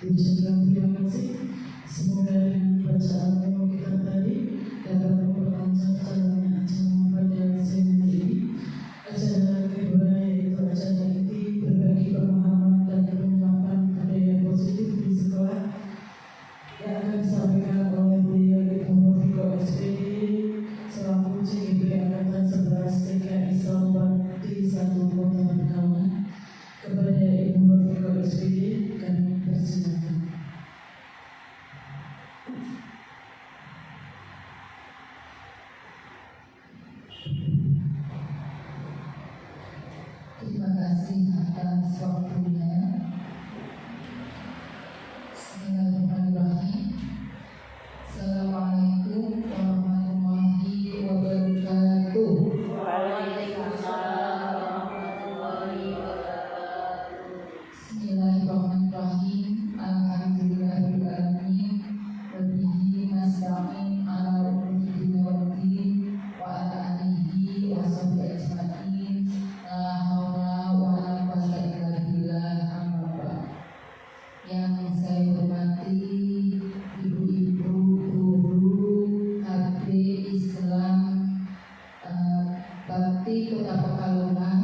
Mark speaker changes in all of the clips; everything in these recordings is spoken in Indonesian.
Speaker 1: Puji Tuhan, terima kasih. Semoga dengan bacaan kita tadi dapat memperpanjang jalannya acara pada siang hari ini. Acara kedua yaitu acara inti berbagi pemahaman dan penerapan budaya positif di sekolah yang akan disampaikan oleh beliau Ibu Nurfiko SPD selaku CGP Angkatan 11 TKI Salawati 1 Kota Pekalongan. Kepada Ibu Nurfiko SPD kami persilakan.
Speaker 2: Terima kasih atas waktunya. Bismillahirrahmanirrahim. Assalamualaikum warahmatullahi wabarakatuh.
Speaker 3: Waalaikumsalam warahmatullahi wabarakatuh.
Speaker 2: Bismillahirrahmanirrahim. Alhamdulillahirabbil alamin. Wa bihi nasta'in ala umuri dunya waddin wa ala alihi wa sahbihi ajma'in. La haula wa la quwwata illa billah. Amma ba'd. Yang saya hormati ibu-ibu, guru, KB Islam Bakti Kota Pekalongan.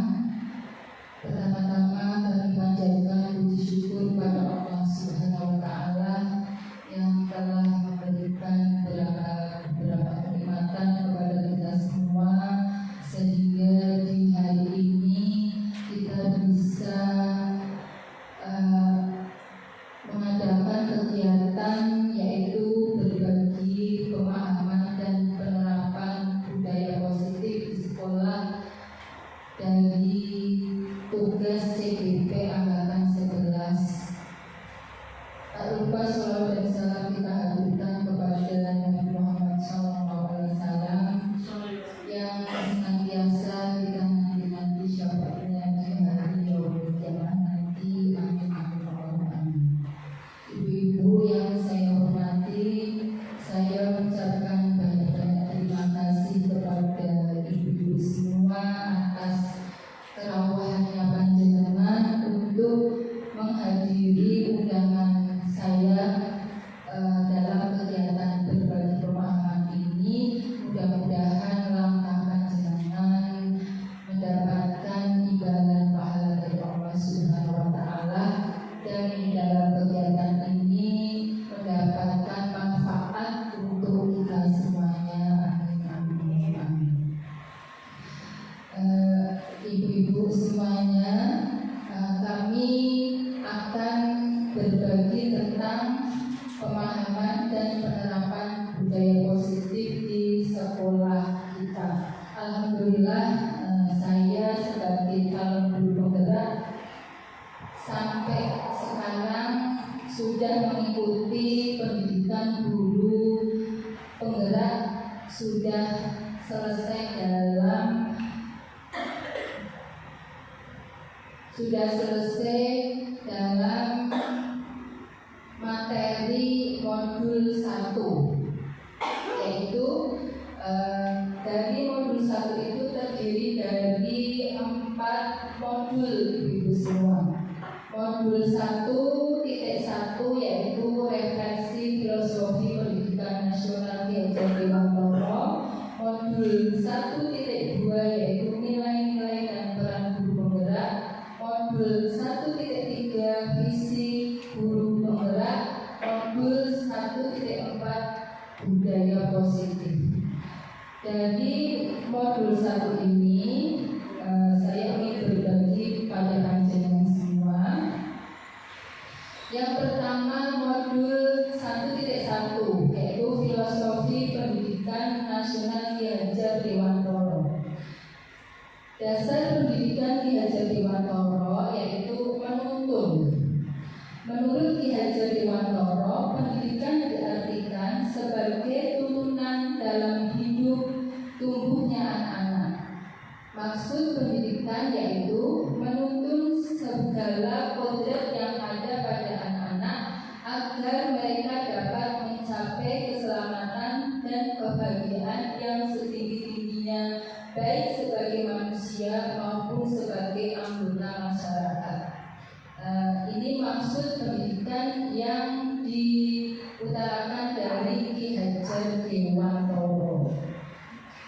Speaker 2: Pertama-tama kami panjatkan puji syukur pada Allah Subhanahu wa Ta'ala yang telah memberikan beberapa kenikmatan kepada kita semua, sehingga di hari ini kita bisa mengadakan kegiatan yaitu berbagi pemahaman dan penerapan budaya positif di sekolah dari tugas CGP Angkatan 11. Tak lupa sholawat dan salam kita haturkan kepada Nabi Muhammad SAW yang senantiasa kita nanti syafaatnya di hari yaumul kiamat nanti. Amin amin Allahumma amin. Ibu-ibu yang saya hormati, saya mengucapkan banyak-banyak terima kasih kepada ibu-ibu semua atas kerawahannya panjenengan untuk menghadiri undangan saya dalam kegiatan berbagi pemahaman ini. Mudah-mudahan langkah panjenengan mendapatkan imbalan pahala dari Allah Subhanahu wa Ta'ala, dan di dalam kegiatan ini mendapatkan manfaat untuk kita semuanya. Amin amin amin. Ibu-ibu semuanya, kami akan berbagi tentang pemahaman dan penerapan budaya positif di sekolah kita. Alhamdulillah, saya sebagai calon guru penggerak sampai sekarang sudah mengikuti pendidikan guru penggerak, sudah selesai dalam materi modul 1, yaitu dari modul 1 itu terdiri dari 4 modul ibu semua. Modul 1.1 yaitu refleksi filosofi pendidikan nasional Ki Hajar Dewantoro. Modul 1.2 yaitu nilai-nilai dan peran guru penggerak. Modul 1.3 visi guru penggerak. Modul 1.4 budaya positif. Dari modul 1 ini saya ingin berbagi pada panjenengan semua. Yang pertama modul 1.1 yaitu filosofi pendidikan nasional Ki Hajar Dewantoro. Dasar pendidikan Ki Hajar Dewantoro yaitu menuntun. Menurut Ki Hajar Dewantoro, pendidikan diartikan sebagai tuntunan dalam hidup tumbuhnya anak-anak. Maksud pendidikan yaitu menuntun segala kodrat yang ada pada anak-anak agar mereka dapat mencapai keselamatan dan kebahagiaan yang setinggi-tingginya, baik sebagai manusia maupun sebagai anggota masyarakat. Ini maksud pendidikan yang diutarakan dari Ki Hajar Dewantoro.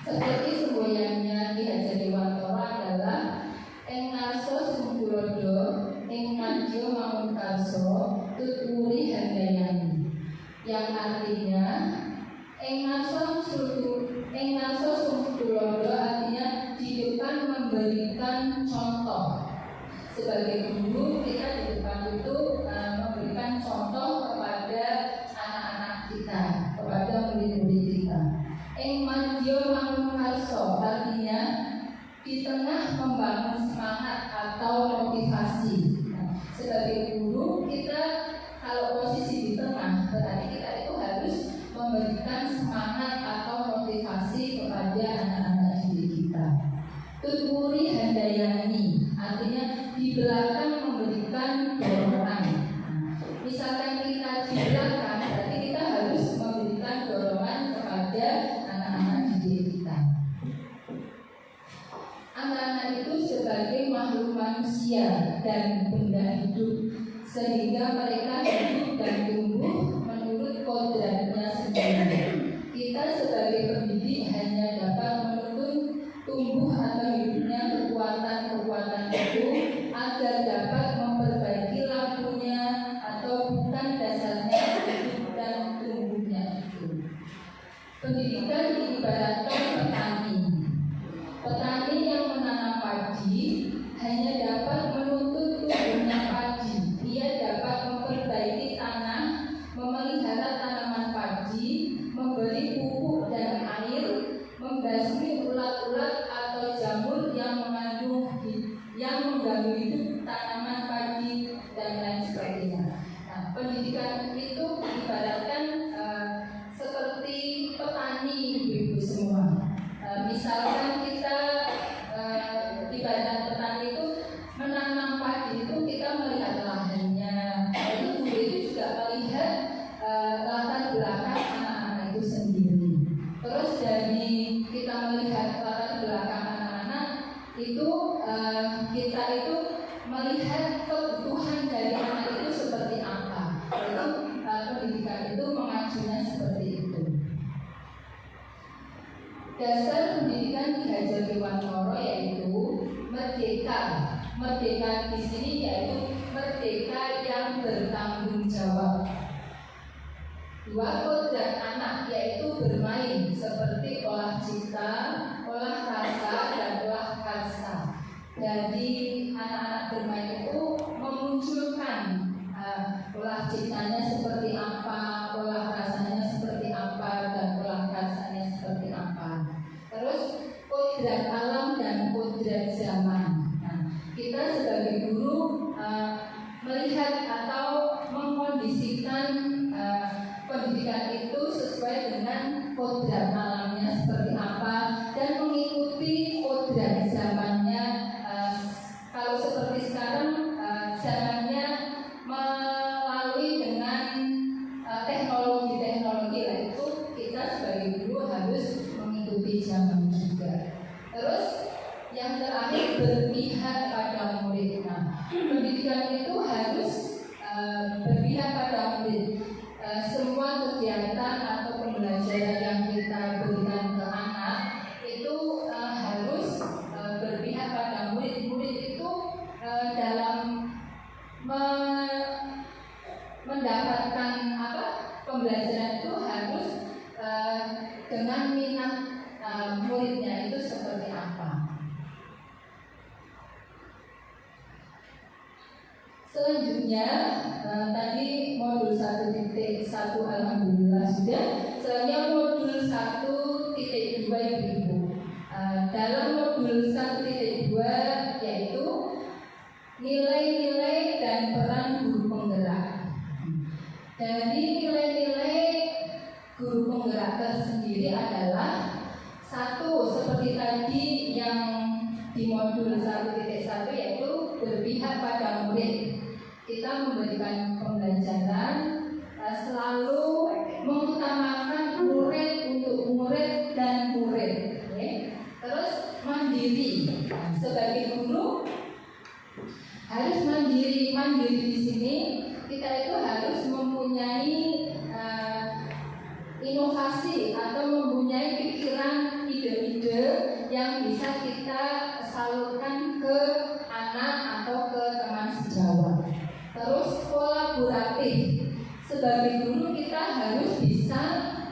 Speaker 2: Seperti semboyannya Ki Hajar Dewantoro adalah ing ngarsa sumpulodo ing madya mangunkarso tuturi handayani, yang artinya ing ngarsa sumpulodo artinya di depan memberikan contoh. Sebagai guru kita di depan itu memberikan contoh kepada anak-anak kita, kepada murid-murid kita. Ing madya mangunkarso artinya di tengah membangun semangat atau motivasi. Sebagai guru kita kalau posisi di tengah berarti kita itu harus memberikan semangat atau motivasi kepada anak-anak didik kita. Tuturi handayani artinya di belakang memberikan dorongan. Misalkan kita di belakang berarti kita harus memberikan dorongan kepada anak-anak didik kita. Anak-anak itu sebagai makhluk manusia dan benda hidup, sehingga mereka hidup dan tumbuh menurut kodratnya sendiri. Kita sebagai pendidik hanya dapat menuntun tumbuh atau hidupnya kekuatan-kekuatan itu agar dapat memperbaiki lakunya atau bukan dasarnya hidup dan tumbuhnya itu. Pendidikan diibaratkan petani. Petani yang menanam padi hanya dapat menuntut tumbuhnya padi. Ia dapat memperbaiki tanah, memelihara tanaman padi, memberi pupuk dan air, membasmi ulat-ulat atau jamur yang mengganggu hidup tanaman padi dan lain sebagainya. Nah, pendidikan itu ibaratkan seperti petani ibu-ibu semua. Misalkan kita ibarat petani itu menanam padi itu kita melihat lahannya, itu guru itu juga melihat latar belakang anak-anak itu sendiri. Terus dari kita melihat latar belakang anak-anak itu kita itu melihat kebutuhan dari anak itu seperti apa. Itu pendidikan itu mengajunya seperti itu. Dasar pendidikan Ki Hajar Dewantoro yaitu merdeka. Merdeka di sini yaitu merdeka yang bertanggung jawab. Dua kodrat anak yaitu bermain seperti olah cipta, olah rasa, dan olah karsa. Jadi anak-anak bermain itu memunculkan olah ciptanya seperti apa, olah rasanya seperti apa, dan olah karsanya seperti apa. Terus kodrat alam dan kodrat zaman. Nah, kita sebagai guru melihat atau mengkondisikan pendidikan itu sesuai dengan kodrat alamnya seperti apa dan mengikuti kodrat zamannya. Kalau seperti sekarang zamannya melalui dengan teknologi-teknologi lah, itu kita sebagai guru harus mengikuti zaman juga. Terus yang terakhir berpihak pada murid. Nah, pendidikan itu harus berpihak pada murid. Semua kegiatan atau pembelajaran yang kita berikan ke anak itu harus berpihak pada murid. Murid itu dalam mendapatkan pembelajaran itu harus dengan minat muridnya itu seperti apa. Selanjutnya tadi modul 1.1 alhamdulillah sudah. Selanjutnya modul 1.2 ibu-ibu. Dalam modul 1.2 yaitu nilai-nilai dan peran guru penggerak. Dari nilai-nilai guru penggerak tersendiri adalah satu, seperti tadi yang di modul 1.1 yaitu berpihak pada murid. Kita memberikan pembelajaran selalu mengutamakan murid untuk murid dan murid. Terus mandiri. Sebagai guru harus mandiri. Mandiri di sini itu harus mempunyai inovasi atau mempunyai pikiran ide-ide yang bisa kita salurkan ke anak atau ke teman sejawat. Terus kolaboratif. Sebagai guru kita harus bisa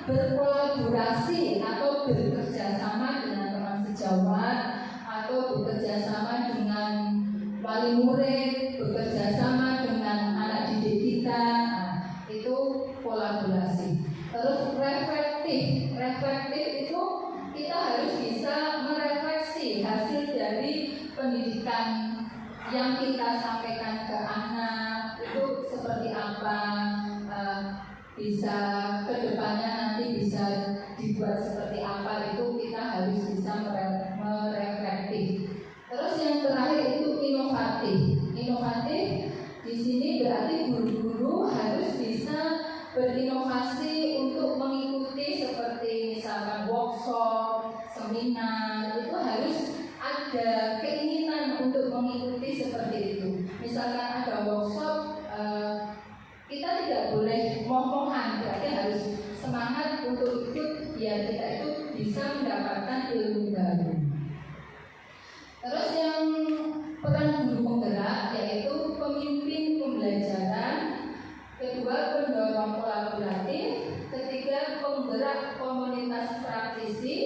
Speaker 2: berkolaborasi atau bekerja sama dengan teman sejawat atau bekerja sama dengan wali murid, bekerja sama dengan anak didik kita. Nah, itu kolaborasi. Terus reflektif itu kita harus bisa merefleksi hasil dari pendidikan yang kita sampaikan ke anak itu seperti apa, bisa kedepannya nanti bisa dibuat seperti apa, itu kita harus bisa mereflektif. Terus yang terakhir itu inovatif. Inovatif di sini berarti guru-guru harus bisa berinovasi untuk mengikuti seperti misalkan workshop, seminar, itu harus ada keinginan untuk mengikuti seperti itu. Misalkan ada workshop, kita tidak boleh moh-mohan, berarti harus semangat untuk ikut biar kita itu bisa mendapatkan ilmu baru. Terus yang peran guru penggerak yaitu pemimpin pembelajaran, kedua pendorong kolaboratif, ketiga penggerak komunitas praktisi,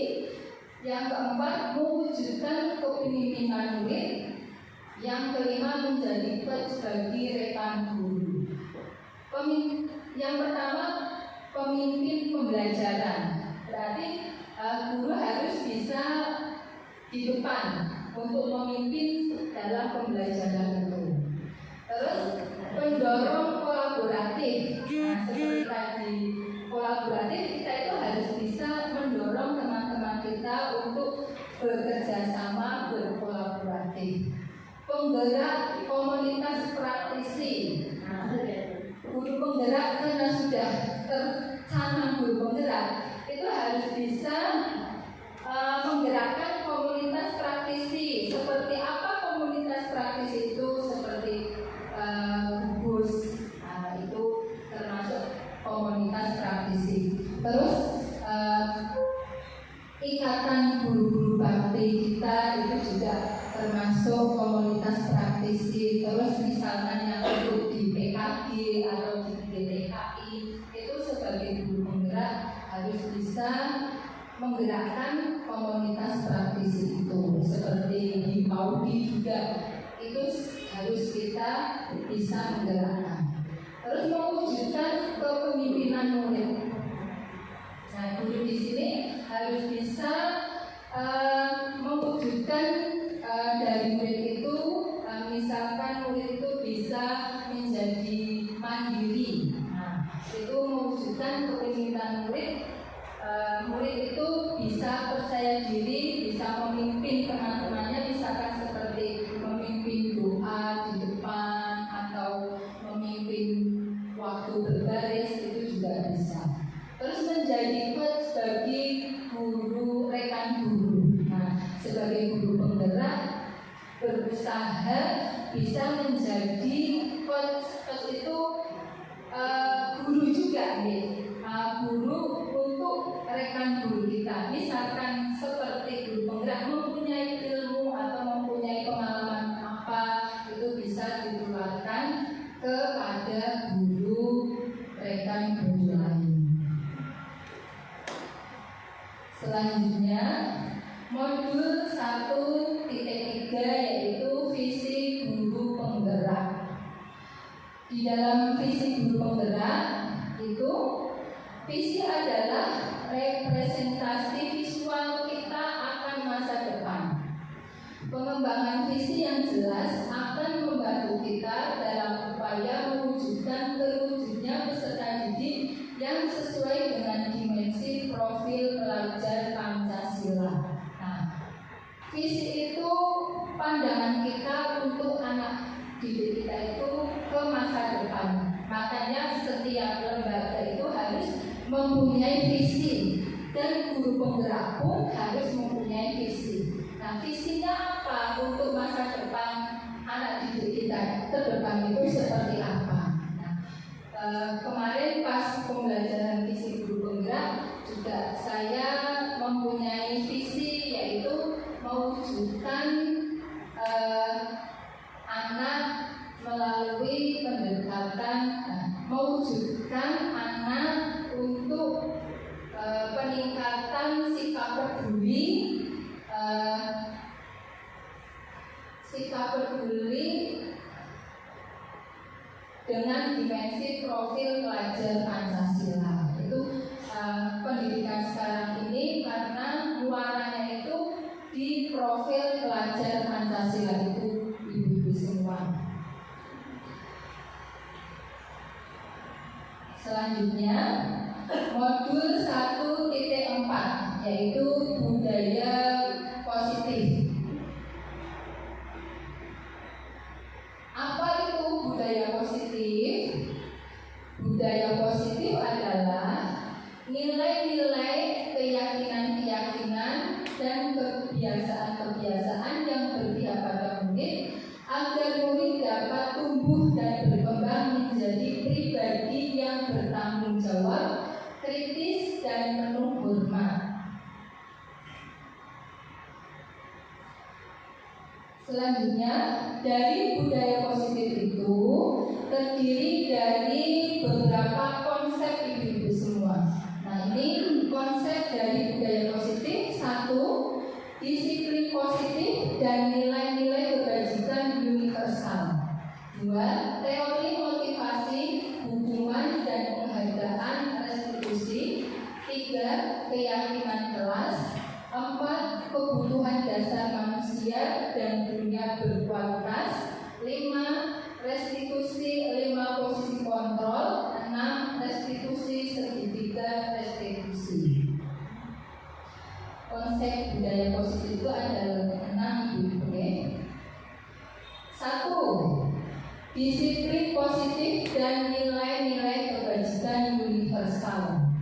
Speaker 2: yang keempat mewujudkan kepemimpinan murid, yang kelima menjadi coach bagi rekan guru. Yang pertama pemimpin pembelajaran, berarti guru harus bisa di depan untuk memimpin dalam pembelajaran itu. Terus pendorong kolaboratif. Nah, seperti tadi kolaboratif, kita itu harus bisa mendorong teman-teman kita untuk bekerja sama, berkolaboratif. Penggerak komunitas praktisi. Nah, guru penggerak karena sudah tercanang guru penggerak itu harus bisa menggerakkan komunitas praktisi. Seperti apa komunitas praktisi itu? Seperti gugus, itu termasuk komunitas praktisi. Terus ikatan guru-guru bakti kita itu juga termasuk komunitas praktisi. Terus misalnya yang untuk di PKG atau di DTKI itu sebagai guru penggerak harus bisa menggerakkan komunitas praktisi itu. Seperti di Paudi juga itu harus kita bisa menggerakkan. Terus mewujudkan kepemimpinan murid. Nah, guru di sini harus bisa mewujudkan dari murid itu, misalkan murid itu bisa menjadi mandiri. Nah, itu mewujudkan kepemimpinan murid. Murid itu bisa percaya diri, bisa memimpin teman-temannya, misalkan seperti memimpin doa di depan atau memimpin waktu berbaris, itu juga bisa. Terus menjadi coach bagi guru, rekan guru. Nah, sebagai guru penggerak berusaha bisa menjadi coach. Coach itu guru juga, guru untuk rekan guru kita. Misalkan seperti guru penggerak mempunyai ilmu atau mempunyai pengalaman apa, itu bisa ditularkan kepada guru rekan guru lain. Selanjutnya modul 1.3 yaitu visi guru penggerak. Di dalam visi guru penggerak itu, visi adalah representasi visual kita akan masa depan. Pengembangan visi yang jelas akan membantu kita dalam upaya mewujudkan terwujudnya peserta didik yang sesuai dengan dimensi profil pelajar Pancasila. Nah, visi itu pandangan kita untuk anak didik kita itu ke masa depan. Makanya setiap lembaga itu harus mempunyai visi, dan guru penggerak pun harus mempunyai visi. Nah, visinya apa untuk masa depan anak didik kita ke depan itu seperti apa? Nah, peningkatan sikap peduli dengan dimensi profil pelajar Pancasila. Itu pendidikan sekarang ini karena muaranya itu di profil pelajar Pancasila itu ibu-ibu semua. Selanjutnya modul 1.4 yaitu budaya positif. Apa itu budaya positif? Budaya positif adalah nilai-nilai, keyakinan-keyakinan, dan kebiasaan-kebiasaan yang berpihak pada murid agar murid dapat tumbuh dan berkembang menjadi pribadi yang bertanggung jawab, kritis, dan penuh hormat. Selanjutnya, dari budaya positif itu terdiri dari beberapa konsep ibu-ibu semua. Nah, ini konsep dari budaya positif. 1. Disiplin positif dan nilai-nilai kebajikan universal. 2. Teori motivasi, hukuman, dan penghargaan restitusi. 3. Keyakinan kelas. 4. Kebutuhan dasar manusia dan dunia berkualitas. 5. Restitusi 5 posisi kontrol. 6. Restitusi segitiga restitusi. Konsep budaya positif itu ada 6 ibu. 1. Disiplin positif dan nilai-nilai kebajikan universal.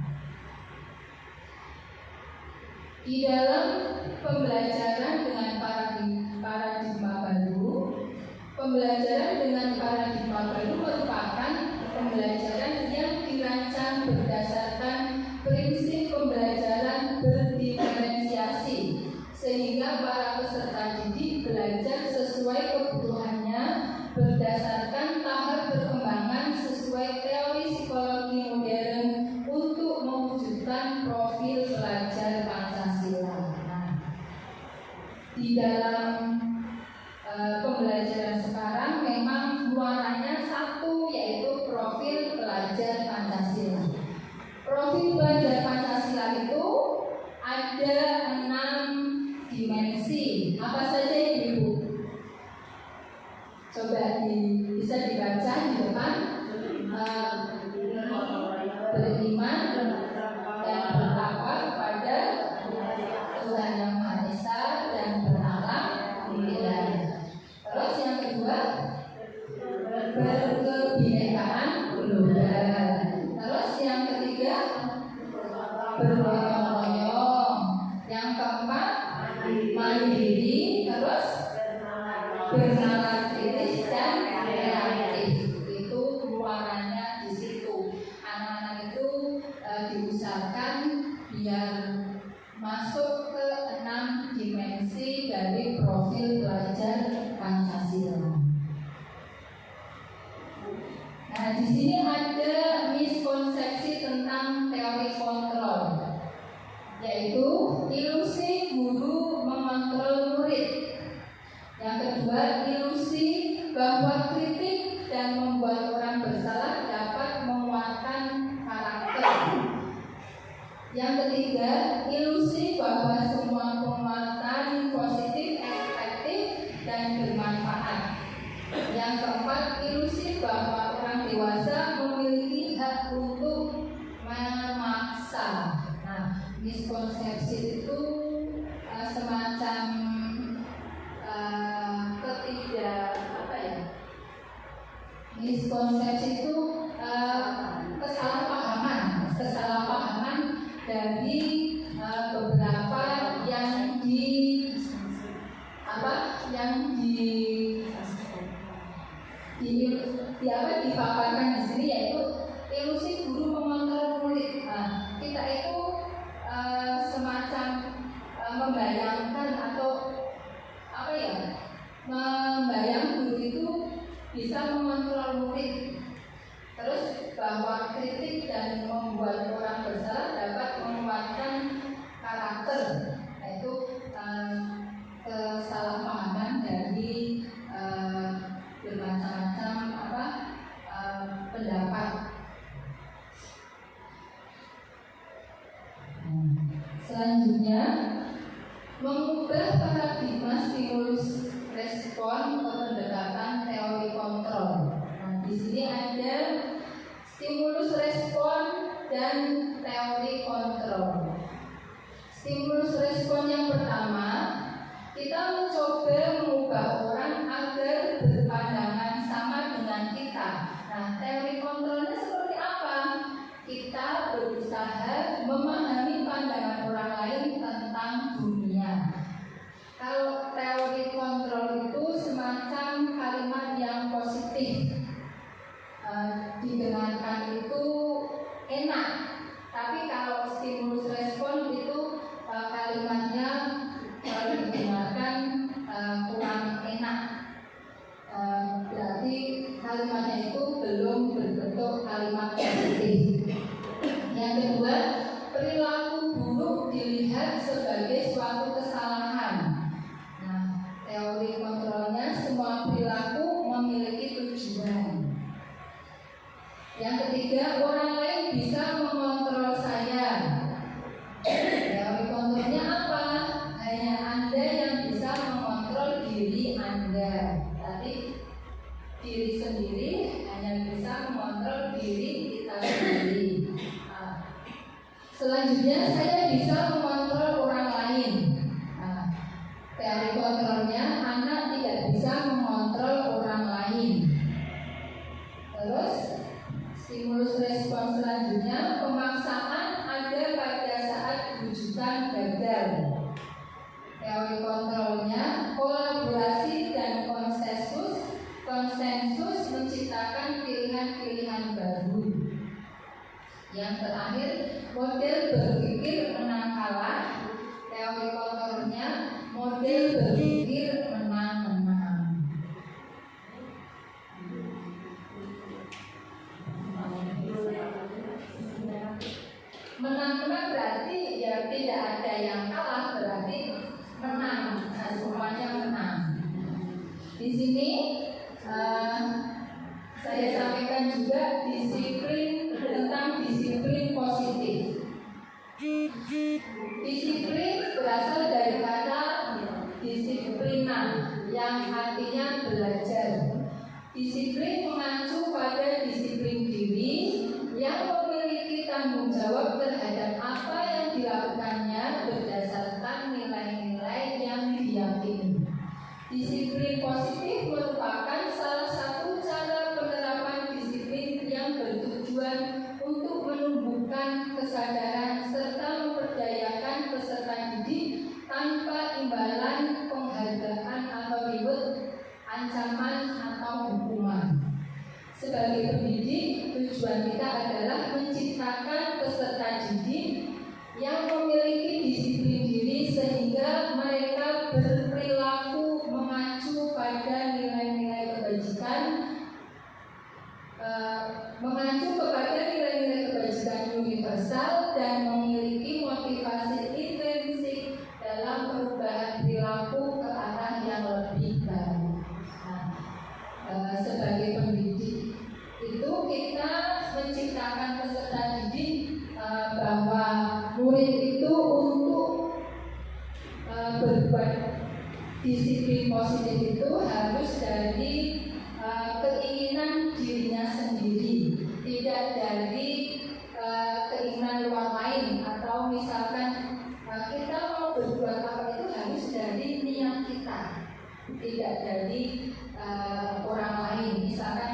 Speaker 2: Di dalam pembelajaran dengan paradigma baru, pembelajaran dengan paradigma baru merupakan pembelajaran yang dirancang berdasarkan prinsip pembelajaran berdiferensiasi, sehingga para peserta didik belajar sesuai kebutuhannya berdasarkan tahap perkembangan sesuai teori psikologi modern untuk mewujudkan profil pelajar Pancasila. Nah, di dalam pembelajaran sekarang memang muaranya 1, yaitu profil pelajar Pancasila. Profil pelajar Pancasila itu ada 6 dimensi. Apa saja ibu? Coba bisa dibaca di depan. Beriman dan bertakwa kepada Tuhan Yang Maha Esa dan berharap wilayah. Terus yang kedua, berkebinekaan global. Terus yang ketiga, bergotong royong. Yang keempat, mandiri. Terus bernalar kritis dan kreatif. Itu muaranya di situ. Anak-anak itu diusahakan biar masuk ke 6 dimensi dari profil pelajar Pancasila. Nah, di sini ada miskonsepsi tentang teori kontrol, yaitu ilusi guru mengontrol murid. Yang kedua, ilusi bahwa kritik dan membuat orang bersalah dapat menguatkan karakter. Yang ketiga, ilusi bahwa semua penguatan positif, efektif, dan bermanfaat. Yang keempat, ilusi bahwa orang dewasa memiliki hak untuk memaksa. Nah, miskonsepsi itu semacam miskonsepsi itu kesalahpahaman dari beberapa yang dipaparkan di sini, yaitu ilusi guru mengontrol murid. Nah, kita itu semacam membayangkan atau membayang guru itu bisa mengontrol murid. Terus bahwa kritik dan membuat orang bersalah sini ada stimulus respon dan teori kontrol. Stimulus respon yang pertama, kita mencoba mengubah orang agar berpandangan sama dengan kita. Nah, teori kontrolnya seperti apa? Kita berusaha memahami pandangan orang lain tentang dunia. Kalau teori kontrol itu semacam kalimat yang positif, didengarkan itu enak. Tapi kalau stimulus respon itu kalimatnya kalau didengarkan kurang enak. Berarti kalimatnya itu belum berbentuk kalimat positif. Yang kedua, perilaku buruk dilihat sebagai suatu kesalahan. Nah, teori kontrolnya semua perilaku memiliki tujuan. Yang ketiga, orang lain bisa mengontrol saya. Teori kontrolnya apa? Hanya Anda yang bisa mengontrol diri Anda. Berarti diri sendiri hanya bisa mengontrol diri kita sendiri. Selanjutnya, saya bisa mengontrol orang lain. Teori kontrolnya, anak tidak bisa mengontrol orang lain. Terus, stimulus respon selanjutnya, pemaksaan ada pada saat rujukan gagal. Teori kontrolnya, kolaborasi dan konsensus menciptakan pilihan-pilihan baru. Yang terakhir, model berpikir menang kalah. Teori kontrolnya, model berpikir menang-menang. Menang-menang berarti ya tidak ada yang kalah, berarti menang. Nah, semuanya menang. Di sini saya sampaikan juga tentang disiplin positif. Disiplin berasal dari kata disiplinan yang artinya belajar. Disiplin mengacu pada disiplin diri yang memiliki tanggung jawab terhadap apa yang dilakukannya berdasarkan nilai-nilai yang diyakini. Disiplin positif merupakan salah satu cara penerapan disiplin yang bertujuan untuk menumbuhkan kesadaran serta memperdayakan peserta didik tanpa imbalan penghargaan atau reward, ancaman atau hukuman. Sebagai pendidik, tujuan kita adalah menciptakan peserta didik yang memiliki disiplin diri sehingga mereka berperilaku mengacu pada nilai-nilai kebajikan, universal dan memiliki motivasi intrinsik dalam perubahan perilaku ke arah yang lebih baik. Sebagai pendidik itu kita menciptakan peserta didik bahwa murid itu untuk berbuat disiplin positif itu harus dari keinginan dirinya sendiri, tidak dari keinginan luar lain. Atau misalkan kita mau berbuat apa itu harus dari niat kita, tidak dari orang lain. Misalkan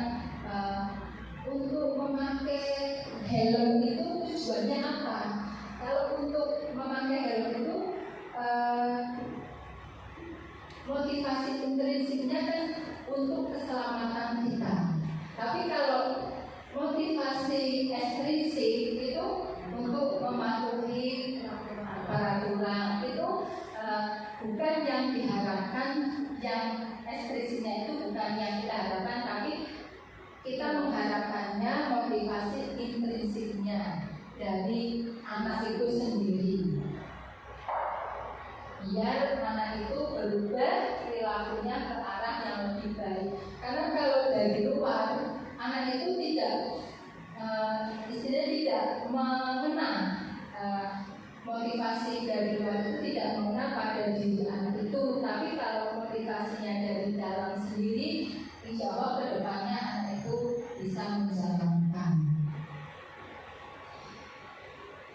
Speaker 2: untuk memakai helm itu tujuannya apa? Kalau untuk memakai helm itu motivasi intrinsiknya kan untuk keselamatan kita. Tapi kalau motivasi ekstrinsik itu untuk mematuhi peraturan, itu bukan yang diharapkan. Yang ekstrinsiknya itu bukan yang kita harapkan, tapi kita mengharapkannya motivasi intrinsiknya dari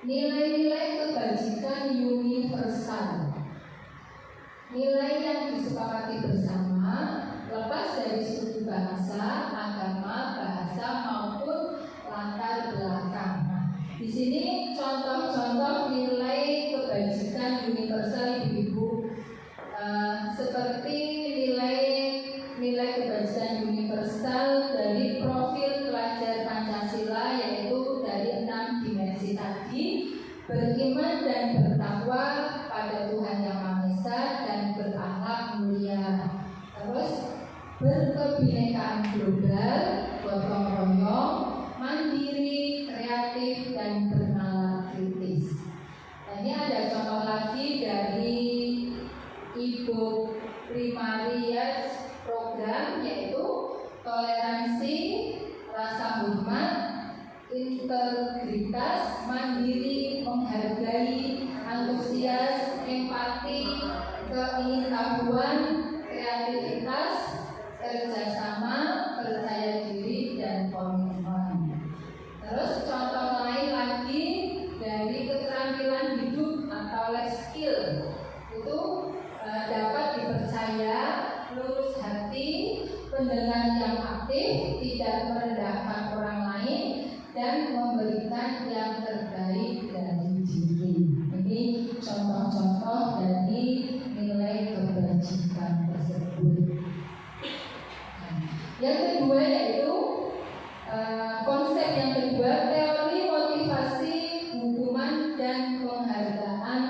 Speaker 2: Nilai-nilai kebajikan universal, nilai yang disepakati bersama, lepas dari suku bangsa, agama, bahasa maupun latar belakang. Nah, di sini contoh-contoh nilai kebajikan universal ibu-ibu, seperti nilai kebajikan universal dari profil pelajar Pancasila, yaitu dari 6 dimensi tadi: beriman dan bertakwa pada Tuhan Yang Maha Esa dan berakhlak mulia. Terus berkebinekaan global, gotong royong, mandiri, kreatif, dan bernalar kritis. Nah, ini ada contoh lagi dari Ibu Primarias program, yaitu toleransi, rasa hormat, integritas, mandiri, menghargai, antusias, empati, keingintahuan, kreativitas, kerjasama, percaya diri, dan komitmen. Terus contoh lain lagi dari keterampilan hidup atau life skill, itu dapat dipercaya, lurus hati, pendengar yang aktif, tidak merendahkan orang lain, dan memberikan yang terbaik dari diri. Ini contoh-contoh dari nilai kebajikan tersebut. Yang kedua yaitu konsep yang kedua, teori motivasi, hukuman, dan penghargaan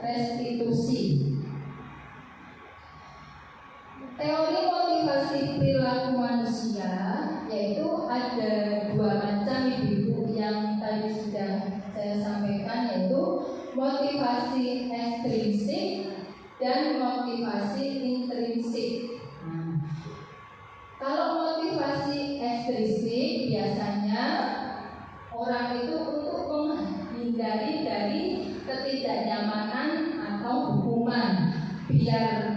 Speaker 2: restitusi. Teori motivasi perilaku manusia, yaitu ada 2 macam ibu-ibu yang tadi sudah saya sampaikan, yaitu motivasi ekstrinsik dan motivasi intrinsik. Kalau motivasi ekstrinsik biasanya orang itu untuk menghindari dari ketidaknyamanan atau hukuman, biar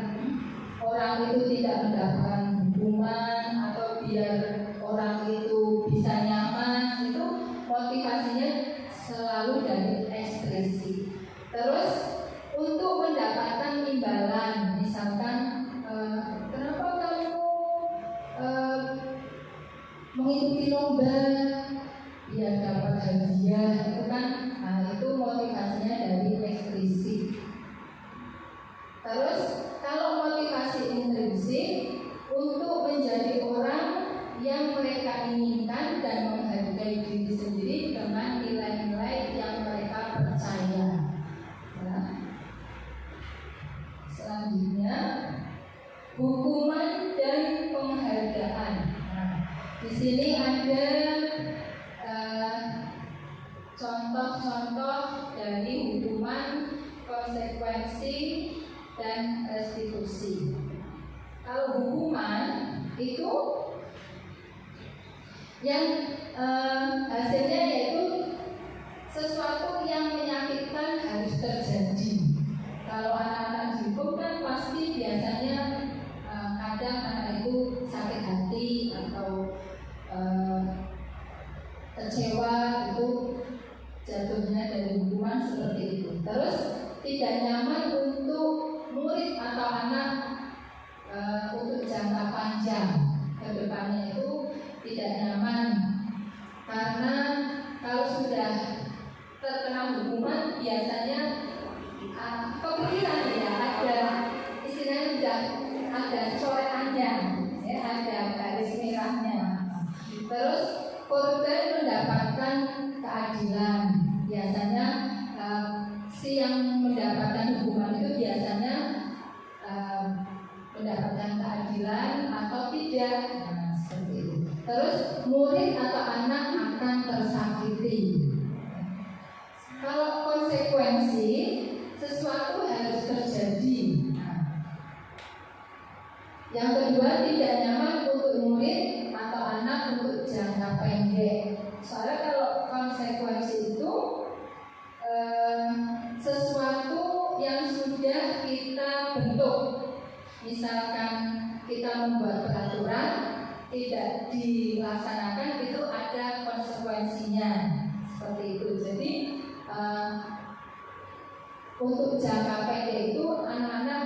Speaker 2: orang itu tidak mendapatkan hukuman atau biar orang itu bisa nyaman. Itu motivasinya selalu dari ekstrinsik. Terus untuk mendapatkan imbalan, misalkan kenapa kamu mengikuti lomba biar dapat hadiah, itu kan, itu motivasinya dari ekstrinsik. Terus kalau motivasi intrinsik, untuk menjadi orang yang mereka inginkan dan menghargai diri sendiri dengan nilai-nilai yang mereka percaya. Ya. Selanjutnya, hukuman dan penghargaan. Nah, di sini ada contoh-contoh dari hukuman, konsekuensi, dan restitusi. Kalau hukuman itu yang hasilnya yaitu sesuatu yang menyakitkan harus terjadi. Kalau anak-anak dihukum kan pasti biasanya kadang anak itu sakit hati atau kecewa, itu jatuhnya dari hukuman seperti itu. Terus tidak nyaman untuk murid atau anak untuk jangka panjang ke depannya, itu tidak nyaman karena kalau sudah terkena hukuman biasanya kepikiran, ya, ada istilahnya sudah ada coretannya, ya, ada garis merahnya. Terus korban mendapatkan keadilan, biasanya si yang mendapatkan hukuman itu biasanya mendapatkan keadilan atau tidak, seperti itu. Terus murid atau anak akan tersakiti. Kalau konsekuensi, sesuatu harus terjadi. Yang kedua, tidak nyaman untuk murid atau anak untuk jangka pendek. Soalnya kalau konsekuensi itu sesuatu yang sudah kita bentuk. Misalkan kita membuat peraturan tidak dilaksanakan, itu ada konsekuensinya, seperti itu. Jadi untuk jangka pendek itu anak-anak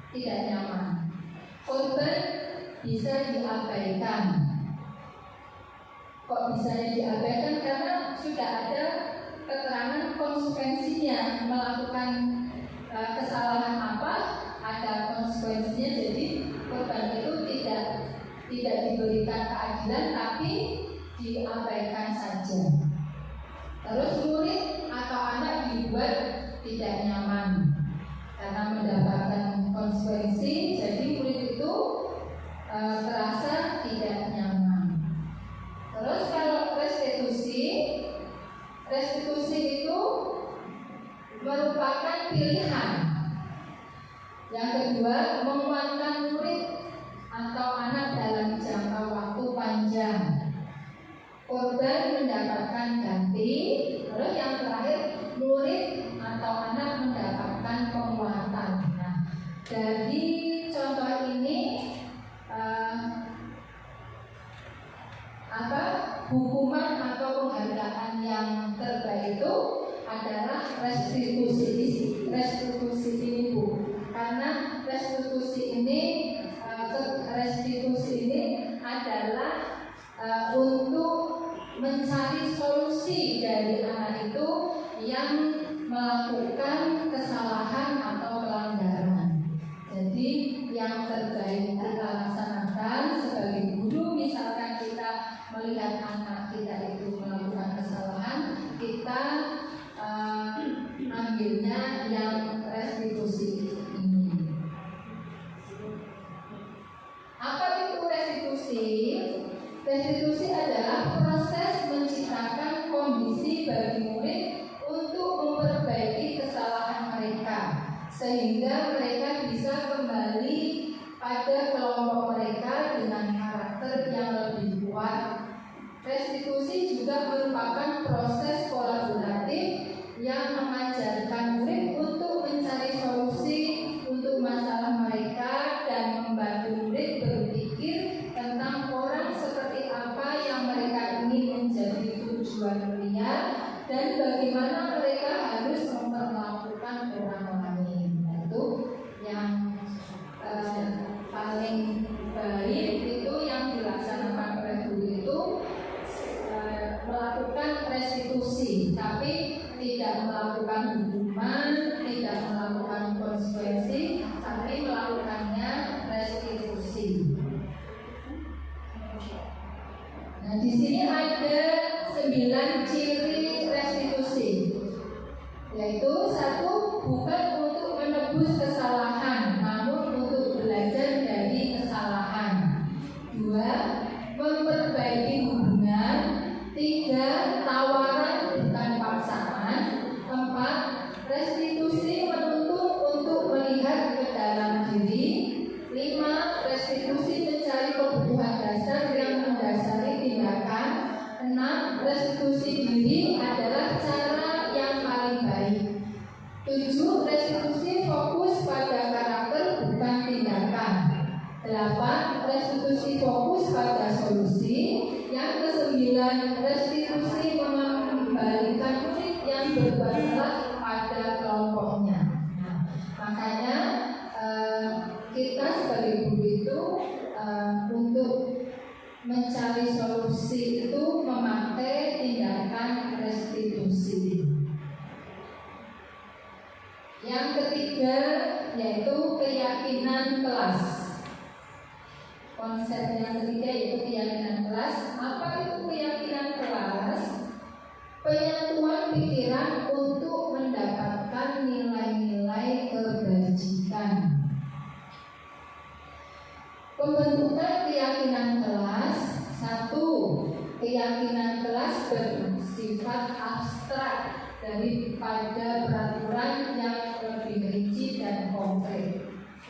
Speaker 2: tidak nyaman. Korban bisa diabaikan. Kok bisa diabaikan? Karena sudah ada keterangan konsekuensinya melakukan kesalahan apa, ada konsekuensinya. Jadi korban itu tidak diberikan keadilan, tapi diabaikan saja. Terus murid atau anak dibuat tidak nyaman karena mendapatkan konsekuensi. Jadi murid itu terasa tidak nyaman. Terus kalau restitusi itu merupakan pilihan. Yang kedua, menguatkan murid atau anak dalam jangka waktu panjang. Korban mendapatkan ganti. Terus yang terakhir, murid atau anak mendapatkan penguatan. Nah, dari contoh ini hukuman atau penghargaan yang terbaik itu adalah restitusi ini, Bu. Karena restitusi ini adalah untuk mencari solusi dari anak itu yang melakukan kesalahan atau pelanggaran. Jadi yang terbaik kita laksanakan sebagai guru, misalkan kita melihat anak kita itu melakukan kesalahan, kita ambilnya yang restitusi ini. Apa itu restitusi? Restitusi adalah proses menciptakan kondisi bagi murid untuk memperbaiki kesalahan mereka, sehingga mereka bisa kembali pada kelompok mereka dengan karakter yang lebih kuat. Restitusi juga merupakan proses kolaboratif yang mengajarkan murid untuk mencari solusi untuk masalah mereka dan membantu murid berpikir tentang orang seperti apa yang mereka ingin menjadi tujuan mulia dan bagaimana mereka harus memperlakukan orang lain. Itu yang paling baik itu yang dilaksanakan oleh guru itu melakukan restitusi, tapi tidak melakukan hukuman, tidak melakukan konsekuensi, tapi melakukannya restitusi. Nah, di sini ada 9 ciri restitusi, yaitu 1, bukan untuk menebus kesalahan, namun untuk belajar dari kesalahan. 2, memperbaiki hubungan. 3, tawaran bukan paksaan. 4, restitusi menuntut untuk melihat ke dalam diri. 5, restitusi mencari kebutuhan dasar yang mendasari tindakan. 6, restitusi diri adalah cara yang paling baik. 7, restitusi fokus pada karakter bukan tindakan. 8, restitusi fokus pada solusi. Yang ke-9, restitusi mengembalikan murid yang berbuat salah pada kelompoknya. Nah, makanya kita sebagai guru itu untuk mencari solusi itu memakai tindakan restitusi. Yang ketiga yaitu keyakinan kelas. Konsep yang ketiga yaitu keyakinan kelas. Apa itu keyakinan kelas? Penyatuan pikiran untuk mendapatkan nilai-nilai kebajikan. Pembentukan keyakinan kelas. 1. Keyakinan kelas bersifat abstrak daripada peraturan yang lebih rinci dan konkret.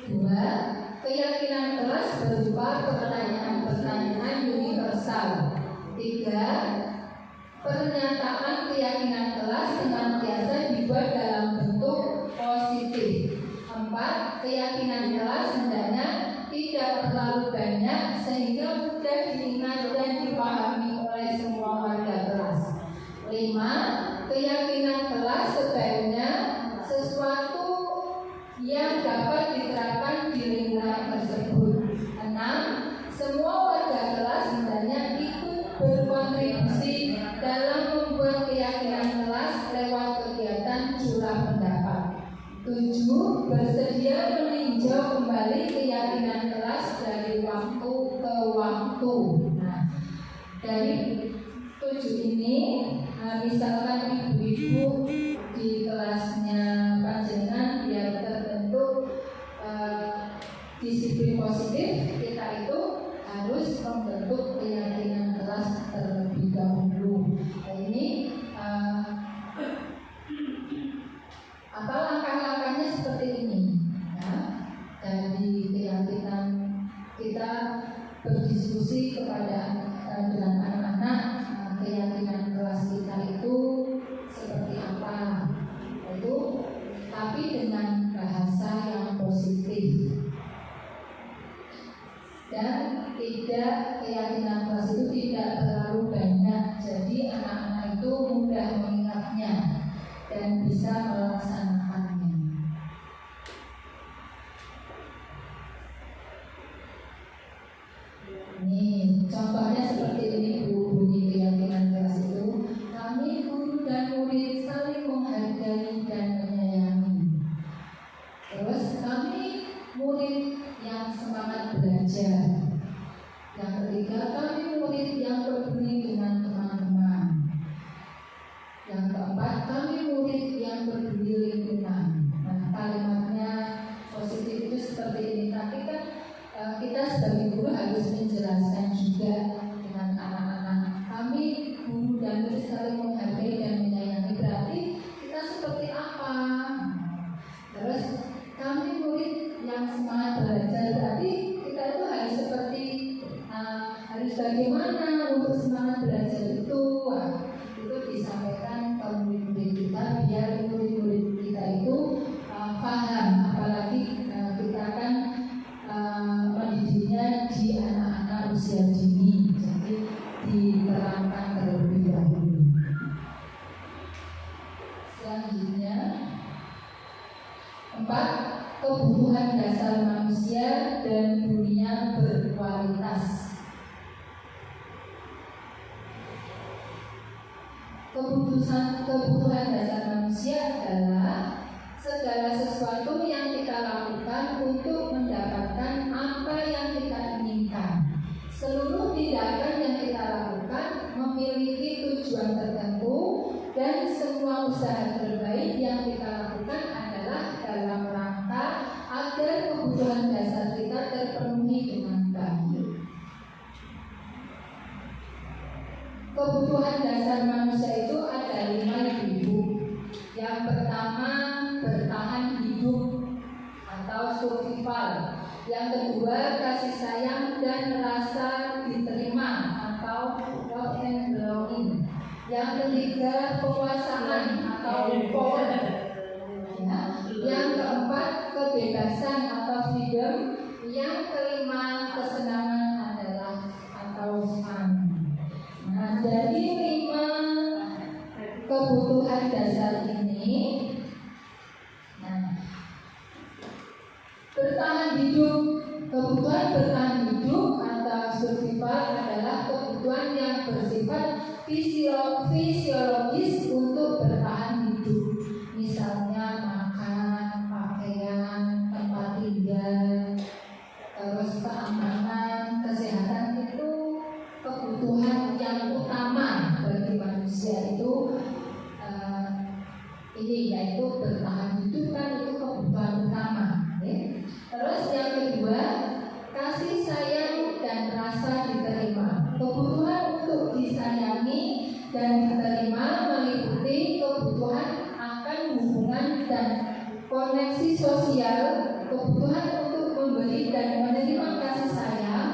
Speaker 2: 2. Keyakinan kelas berupa pertanyaan-pertanyaan universal. 3. Pernyataan keyakinan kelas senantiasa dibuat dalam bentuk positif. 4. Keyakinan kelas hendaknya tidak terlalu banyak sehingga mudah diingat dan dipahami oleh semua warga kelas. 5. Keyakinan kelas sebaiknya sesuatu misalkan ibu-ibu di kelasnya panjenengan biar terbentuk disiplin positif, kita itu harus membentuk keyakinan kelas terlebih dahulu. Nah, ini apa langkah-langkahnya seperti ini ya. Dari keyakinan kita berdiskusi kepada dengan anak-anak, keyakinan kelas kita itu seperti apa, itu tapi dengan bahasa yang positif dan tidak, keyakinan kelas itu tidak terlalu banyak, jadi anak-anak itu mudah mengingatnya dan bisa melaksanakannya. Ini contohnya seperti ini Bu, bunyi keyakinan kelas itu. Kami guru dan murid saling menghargai dan menyayangi. Terus kami murid yang semangat belajar. Yang ketiga, kami murid yang peduli dengan teman-teman. Yang keempat, kami murid yang peduli lingkungan. Nah, kalimatnya positif itu seperti ini. Tapi kan kita sebagai guru harus menjelaskan juga dengan anak-anak. Kami guru dan murid saling menghargai dan menyayangi, berarti kita seperti apa? Terus kami murid yang semangat belajar, berarti kita itu harus seperti harus bagaimana untuk semangat belajar itu? Itu disampaikan ke murid-murid kita biar murid-murid kita itu paham, apalagi kita kan mendidiknya di anak-anak usia dini, jadi diterangkan terlebih dahulu. Selanjutnya 4. Kebutuhan dasar manusia dan dunia berkualitas. Kebutuhan dasar manusia adalah segala sesuatu yang kita lakukan untuk mendapatkan apa yang kita inginkan. Seluruh tindakan yang kita lakukan memiliki tujuan tertentu dan semua usaha terbaik yang kita lakukan adalah dalam rangka agar kebutuhan dasar kita terpenuhi dengan baik. Kebutuhan dasar manusia itu ada 5 hidup. Yang pertama, bertahan hidup atau survival. Yang kedua, kasih sayang dan rasa diterima atau love and belonging. Yang ketiga, penguasaan atau power. Ya. Yang keempat, kebebasan atau freedom. Yang kelima, kesenangan adalah atau fun. Nah, dari 5 kebutuhan dasar ini, bertahan hidup, kebutuhan bertahan hidup atau survival adalah kebutuhan yang bersifat fisiologis untuk bertahan hidup. Misalnya makan, pakaian, tempat tinggal, terus keamanan, kesehatan itu kebutuhan yang utama bagi manusia itu. Ini yaitu bertahan hidup kan itu kebutuhan utama. Terus yang kedua, kasih sayang dan rasa diterima. Kebutuhan untuk disayangi dan diterima meliputi kebutuhan akan hubungan dan koneksi sosial, kebutuhan untuk memberi dan menerima kasih sayang,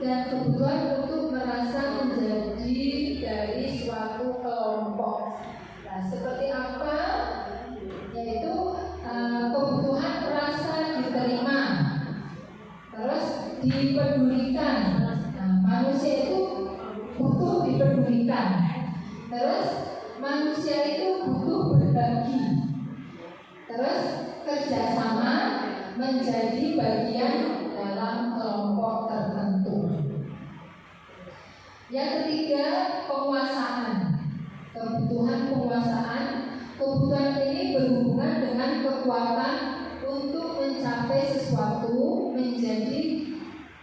Speaker 2: dan kebutuhan untuk merasa menjadi dari suatu kelompok. Nah, seperti apa? Yaitu kebutuhan rasa diterima, terus dipedulikan. Nah, manusia itu butuh dipedulikan. Terus manusia itu butuh berbagi. Terus kerjasama menjadi bagian dalam kelompok tertentu. Yang ketiga, penguasaan. Kebutuhan penguasaan. Kebutuhan ini berhubungan dengan kekuatan untuk mencapai sesuatu, menjadi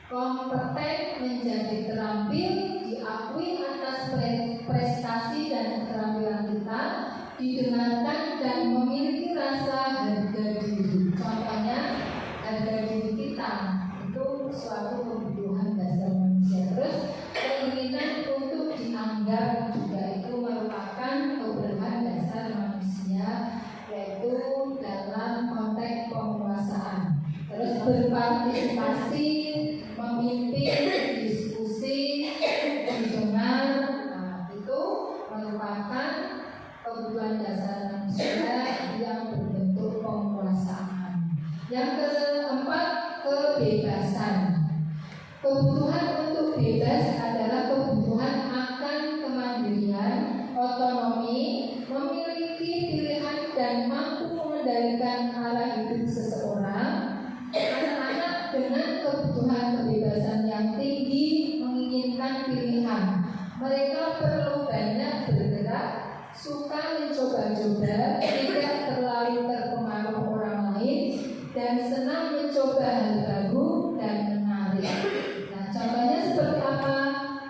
Speaker 2: kompeten, menjadi terampil, diakui atas prestasi dan keterampilan didengarkan dan memiliki rasa harga diri. Contohnya harga diri kita itu suatu kebutuhan dasar manusia. Terus keinginan untuk dianggap juga itu merupakan kebutuhan dasar manusia, yaitu dalam konteks penguasaan. Terus berpartisipasi, memimpin diskusi, didengar, itu merupakan kebutuhan dasar manusia yang berbentuk penguasaan. Yang keempat, kebebasan. Kebutuhan untuk bebas adalah kebutuhan akan kemandirian, otonomi, memiliki pilihan dan mampu mengendalikan arah hidup seseorang. Anak-anak dengan kebutuhan kebebasan yang tinggi menginginkan pilihan. Mereka perlu banyak bergerak, suka mencoba-coba, tidak terlalu terpengaruh orang lain, dan senang mencoba hal baru dan menarik. Nah, contohnya seperti apa?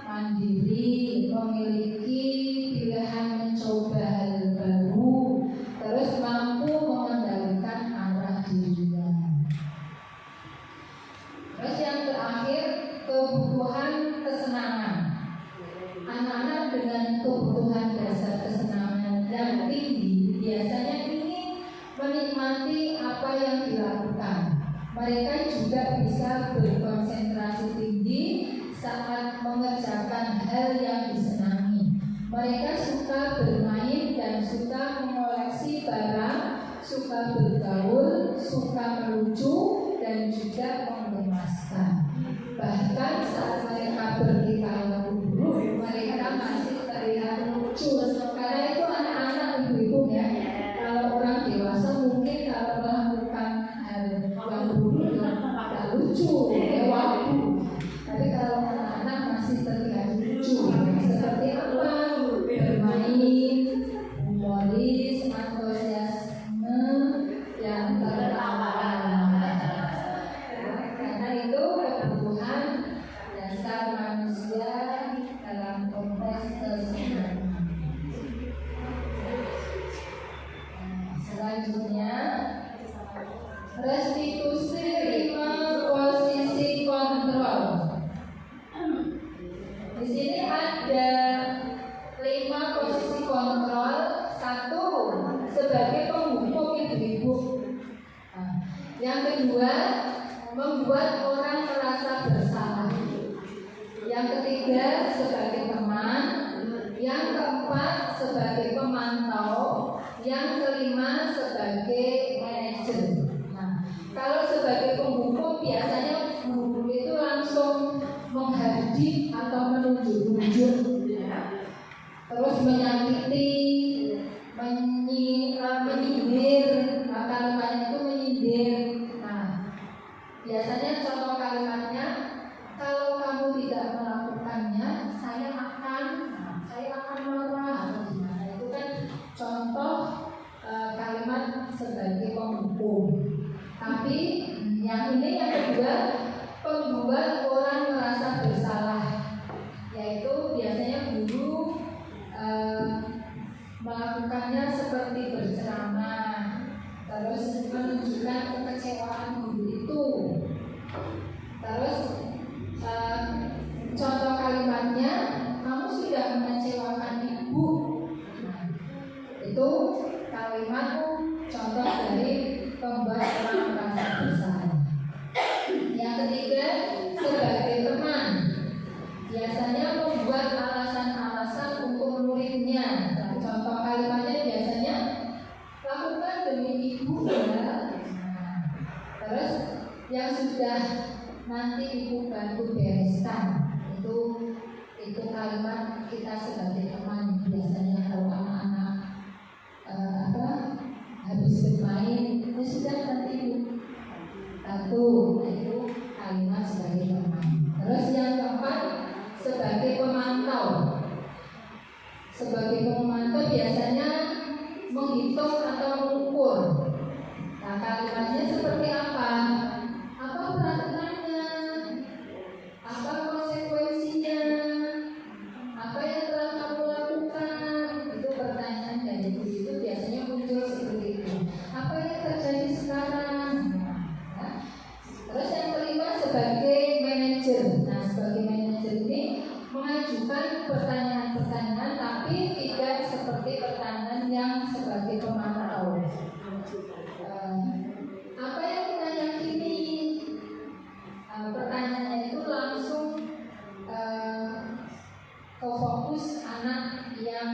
Speaker 2: Mandiri, memiliki pilihan mencoba hal baru, terus mampu mengendalikan arah dirinya. Terus yang terakhir, kebutuhan kesenangan. Anak-anak dengan kebutuhan dasar kesenangan yang tinggi biasanya ingin menikmati apa yang dilakukan. Mereka juga bisa berkonsentrasi tinggi saat mengerjakan hal yang disenangi. Mereka suka bermain dan suka mengoleksi barang, suka bergaul, suka melucu, dan juga menggemaskan. Bahkan saat mereka bertingkah buruk, mereka masih terlihat lucu. Karena itu anak-anak ibu-ibu ya. Kalau orang dewasa mungkin kalau melakukan hal yang buruk tidak lucu, wabu. Tapi kalau anak-anak masih terlihat lucu. Seperti apa? Bermain, humoris, antusiasme, yang tertawa. Karena itu kebutuhan dasar manusia dalam konteks kesenangan. Selanjutnya, restitusi 5 posisi kontrol. Di sini ada 5 posisi kontrol. 1, sebagai penghukum ibu-ibu. Yang kedua, membuat orang merasa bersalah. Yang ketiga, sebagai teman. Yang keempat, sebagai pemantau. Yang kelima, sebagai manajer. Nah, kalau sebagai penghukum biasanya guru itu langsung menghadik atau menunjuk-nunjuk, terus menyakiti, menyindir, kalimatnya itu menyindir. Nah, biasanya contoh kalimatnya, kalau kamu tidak melakukannya, saya akan marah. Nah, itu kan contoh kalimat sebagai penghukum. Tapi yang ini yang kedua, membuat orang merasa bersalah, yaitu biasanya guru melakukannya seperti berceramah, terus menunjukkan kekecewaan guru itu. Terus contoh kalimatnya, kamu sudah mengecewakan ibu. Nah, itu kalimat contoh dari membuat orang merasa bersalah. Yang ketiga, sebagai teman, biasanya membuat alasan-alasan untuk muridnya. Nah, contoh kalimatnya biasanya, lakukan demi ibu ya. Nah, terus yang sudah nanti ibu bantu bereskan, itu kalimat kita sebagai teman. Biasanya kalau anak-anak habis bermain, ya sudah nanti ibu bantu. Itu kalimat sebagai teman. Terus yang keempat, sebagai pemantau. Sebagai pemantau biasanya menghitung atau mengukur. Nah, kalimatnya seperti apa? Apa peraturannya? Apa konsekuensinya? Apa yang telah kamu lakukan? Itu pertanyaan dari guru itu yang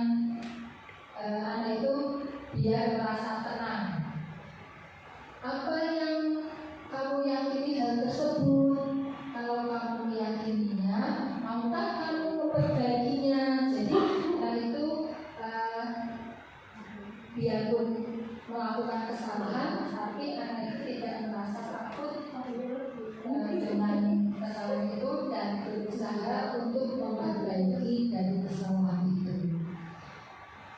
Speaker 2: anak itu biar merasa tenang. Apa yang kamu yakini hal tersebut? Kalau kamu meyakininya, maukah kamu memperbaikinya? Jadi hal itu biarpun melakukan kesalahan, tapi anak itu tidak merasa takut dengan kesalahan itu dan berusaha untuk memperbaiki dari kesalahan itu.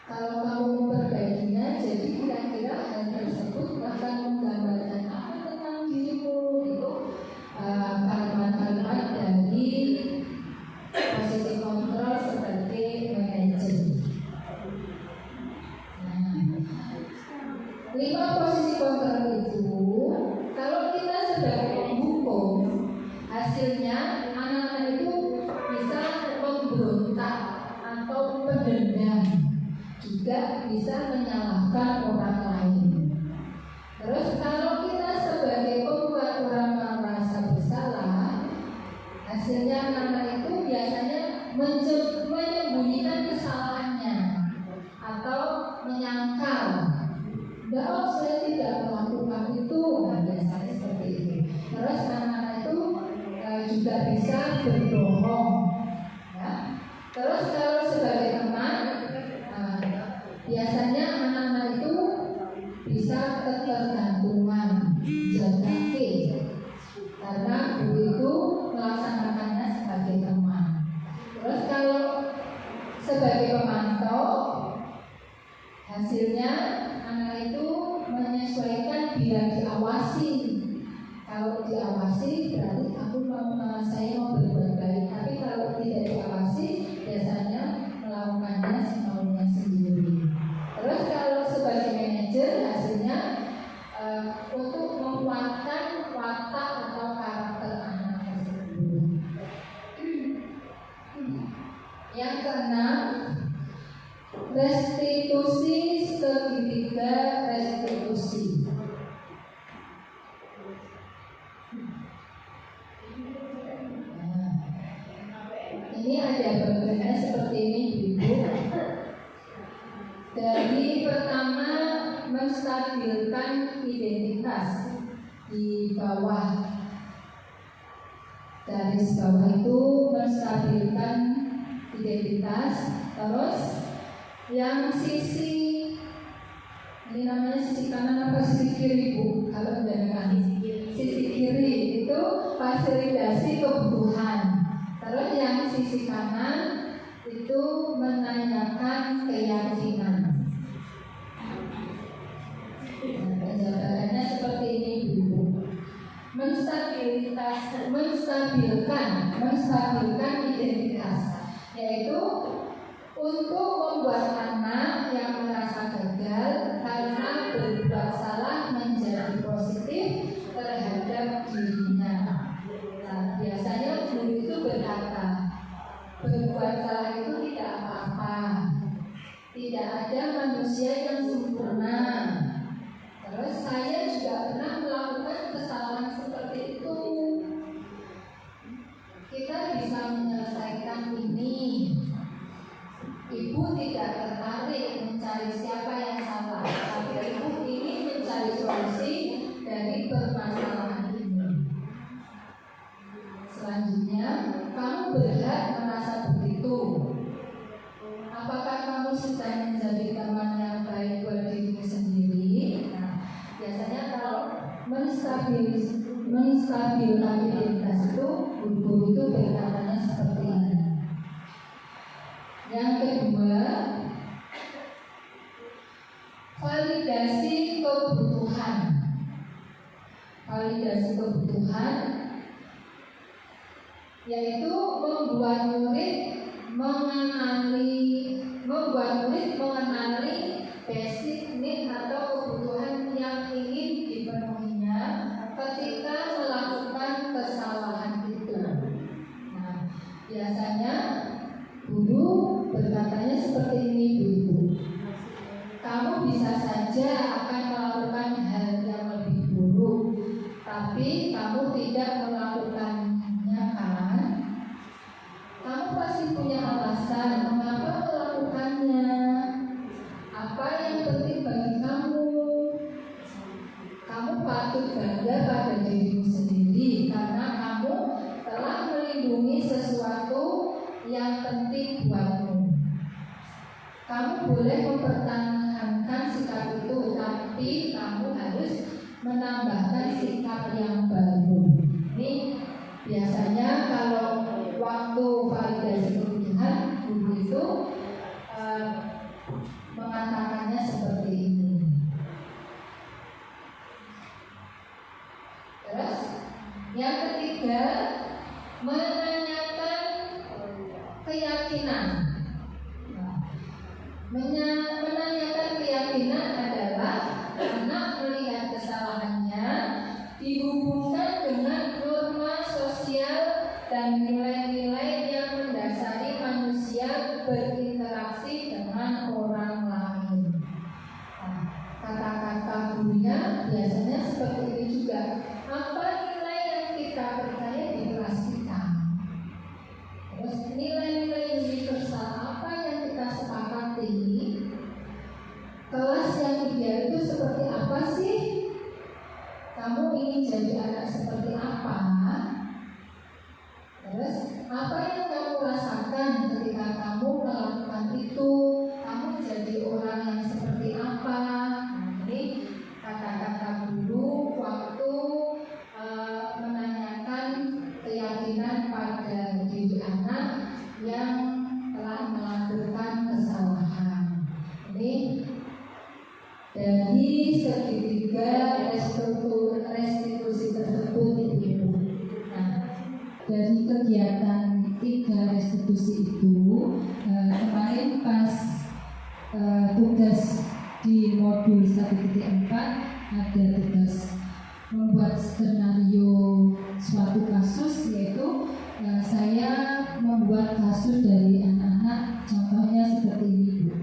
Speaker 2: Kalau kamu memperbaikinya, jadi kira-kira hal tersebut akan menggambarkan apa tentang dirimu. Itu kalimat-kalimat dari posisi kontrol sebagai manajer. Nah, 5 posisi kontrol itu, kalau kita sebagai penghukum, hasilnya anak-anak itu bisa memberontak atau mendendam, juga bisa menyalahkan orang lain. Terus kalau kita sebagai pembuat orang merasa bersalah, hasilnya anak-anak itu biasanya menyembunyikan kesalahannya atau menyangkal, bahwa saya tidak melakukan itu. Nah, biasanya seperti itu. Terus anak-anak itu juga bisa berbohong, ya. Terus kalau sebagai teman, biasanya anak-anak itu bisa ketergantungan, jagake, karena guru itu melaksanakannya sebagai teman. Terus kalau sebagai pemantau, hasilnya anak itu menyesuaikan bila diawasi. Kalau diawasi berarti saya mau berbuat baik, tapi kalau tidak diawasi biasanya melakukannya semaunya sendiri. Terus kalau sebagai manajer, hasilnya untuk menguatkan watak atau karakter anak tersebut. Yang keenam, restitusi. Ketiga, restitusi. Nah, ini ada bagiannya seperti ini, Ibu. Dari pertama, menstabilkan identitas di bawah. Garis bawah itu menstabilkan identitas. Terus yang sisi, ini namanya sisi kanan apa sisi kiri, Bu? Kalau dengan sisi kiri itu fasilitasi kebutuhan. Terus yang sisi kanan itu menanyakan keyakinan. Nah, penjabarannya seperti ini, Bu. Menstabilkan identitas, yaitu untuk membuat anak yang merasa gagal karena berbuat salah menjadi positif terhadap dirinya. Nah, biasanya guru itu berkata, berbuat salah itu tidak apa-apa, tidak ada manusia yang sempurna. Terus saya juga pernah melakukan kesalahan seperti itu. Kita bisa menyelesaikan ini. Ibu tidak tertarik mencari siapa yang salah, tapi ibu ingin mencari solusi dari permasalahan ini. Selanjutnya, kamu berhak merasa begitu. Apakah kamu sudah menjadi teman yang baik buat dirimu sendiri? Nah, biasanya kalau menstabilkan identitas itu, guru itu berkatanya seperti ini. Yang kedua, validasi kebutuhan. Validasi kebutuhan yaitu membuat murid mengenali basic need atau kebutuhan yang ingin dipenuhinya ketika melakukan kesalahan itu. Nah, biasanya guru berkatanya seperti ini, Bu. Kamu bisa saja akan melakukan hal yang lebih buruk, tapi kamu tidak melakukannya, kan? Kamu pasti punya alasan mengapa melakukannya. kamu boleh mempertahankan sikap itu, tapi kamu harus menambahkan sikap yang baru. Ini biasanya kalau waktu validasi pemilihan, guru itu mengatakannya seperti ini. Terus yang ketiga, menanyakan keyakinan. Menanyakan keyakinan adalah anak melihat kesalahannya dihubungkan dengan norma sosial dan nilai-nilai yang mendasari manusia berinteraksi dengan orang lain. Kata-kata gurunya biasanya seperti ini juga. Apa nilai yang kita percaya di kelas kita? Terus nilai-nilai universal apa yang kita sepakati? Kelas yang ideal itu seperti apa sih? Kamu ingin jadi anak seperti apa? Terus apa yang kamu rasakan ketika kamu melakukan itu? Kamu jadi orang yang seperti apa? Ini kata-kata guru waktu menanyakan keyakinan pada diri anak yang telah melakukan kesalahan. Ini dari segitiga restitusi tersebut itu. Nah, dari kegiatan 3 restitusi itu kemarin pas tugas di modul 1.4 ada tugas membuat skenario suatu kasus, yaitu saya membuat kasus dari anak-anak, contohnya seperti ini, Bu.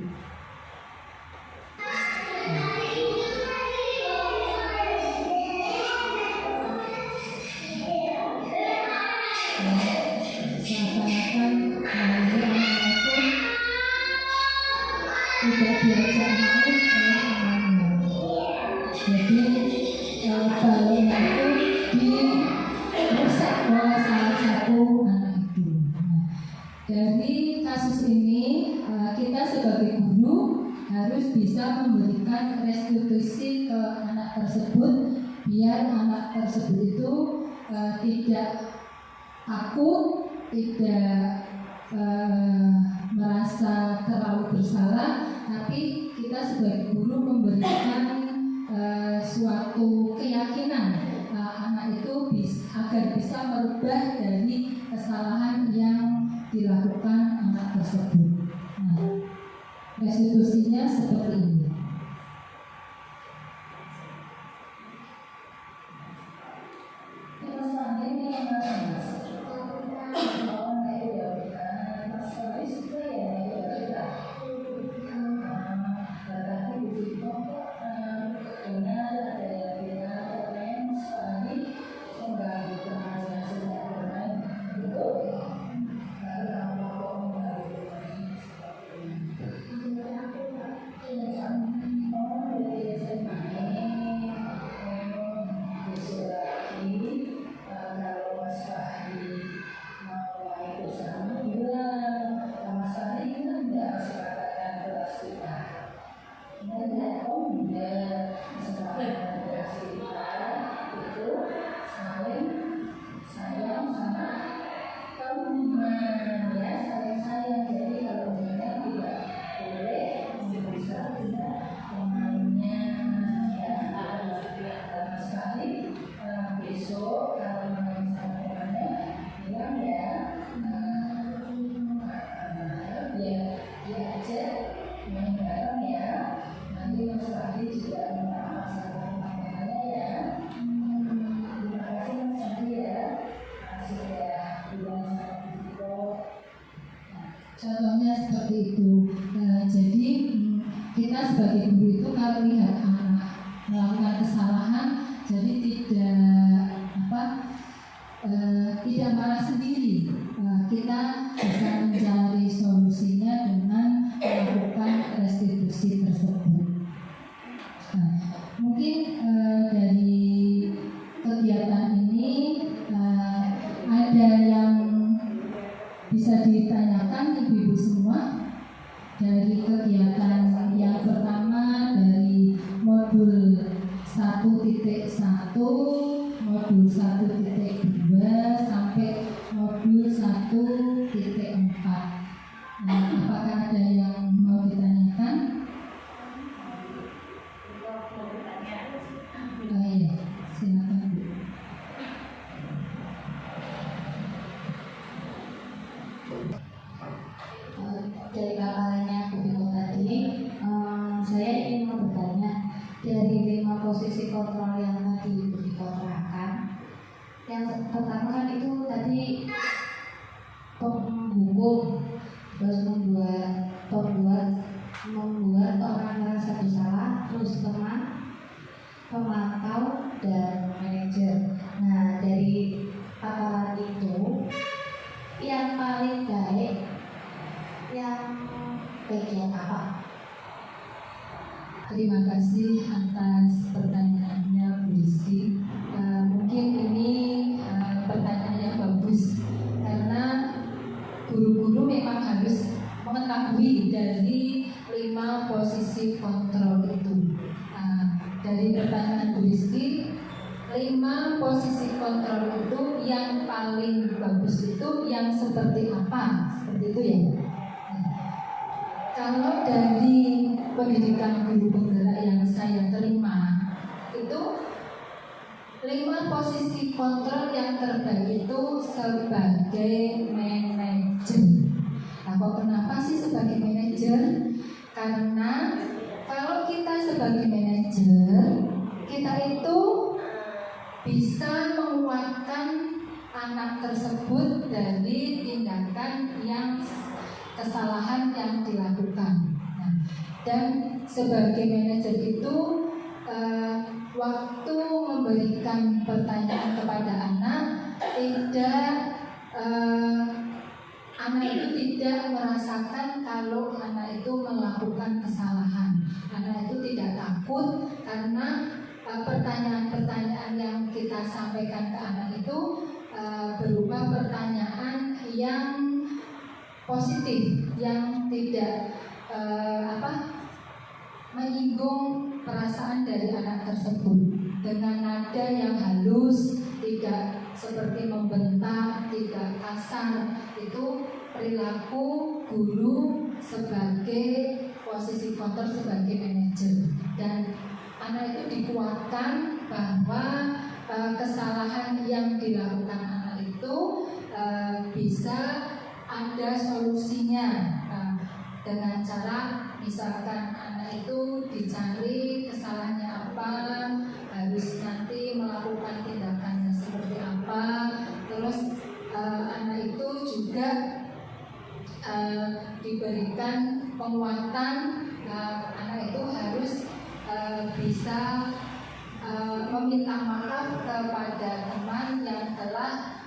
Speaker 2: Tidak diajak main oleh temannya. Jadi balonnya itu dirusak oleh salah satu anak itu. Nah, dari kasus ini kita sebagai guru harus bisa memberikan restitusi ke anak tersebut biar anak tersebut itu tidak takut, tidak merasa terlalu bersalah, tapi kita sebagai guru memberikan suatu keyakinan anak itu agar bisa merubah dari kesalahan yang dilakukan anak tersebut. Nah, restitusinya seperti ini. Contohnya seperti itu. Jadi kita sebagai guru itu kalau lihat anak melakukan kesalahan, jadi tidak marah sendiri. Kita bisa mencari solusinya dengan melakukan restitusi tersebut. Mungkin dari kegiatan ini ada yang bisa ditanyakan ibu-ibu semua dari kegiatan Terima kasih atas pertanyaannya Bu Rizky. Mungkin ini pertanyaan yang bagus karena guru-guru memang harus mengetahui dari 5 posisi kontrol itu. Dari pertanyaan Bu Rizky, 5 posisi kontrol itu yang paling bagus itu yang seperti apa? Seperti itu ya. Kalau dari pendidikan guru penggerak yang saya terima itu 5 posisi kontrol yang terbaik itu sebagai manajer. Nah, kok kenapa sih sebagai manajer? Karena kalau kita sebagai manajer, kita itu bisa menguatkan anak tersebut dari tindakan yang kesalahan yang dilakukan. Nah, dan sebagai manajer itu waktu memberikan pertanyaan kepada anak anak itu tidak merasakan kalau anak itu melakukan kesalahan. Anak itu tidak takut karena pertanyaan-pertanyaan yang kita sampaikan ke anak itu berupa pertanyaan yang positif, yang tidak menyinggung perasaan dari anak tersebut dengan nada yang halus, tidak seperti membentak, tidak kasar. Itu perilaku guru sebagai posisi kontrol sebagai manajer, dan anak itu dikuatkan bahwa kesalahan yang dilakukan anak itu bisa ada solusinya dengan cara misalkan anak itu dicari kesalahannya apa, harus nanti melakukan tindakannya seperti apa. Terus anak itu juga diberikan penguatan, anak itu harus bisa meminta maaf kepada teman yang telah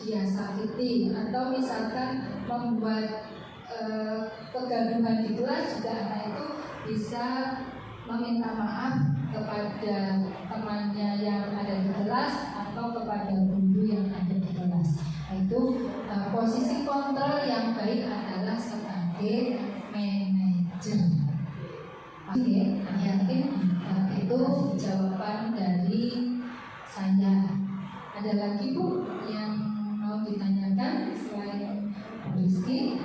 Speaker 2: dia sakiti, atau misalkan membuat kegaduhan di kelas juga anak itu bisa meminta maaf kepada temannya yang ada di kelas atau kepada guru yang ada di kelas. Itu posisi kontrol yang baik adalah sebagai manajer. Oke, yakin itu jawaban dari saya. Ada lagi Bu yang mau ditanyakan selain Bu Rizky?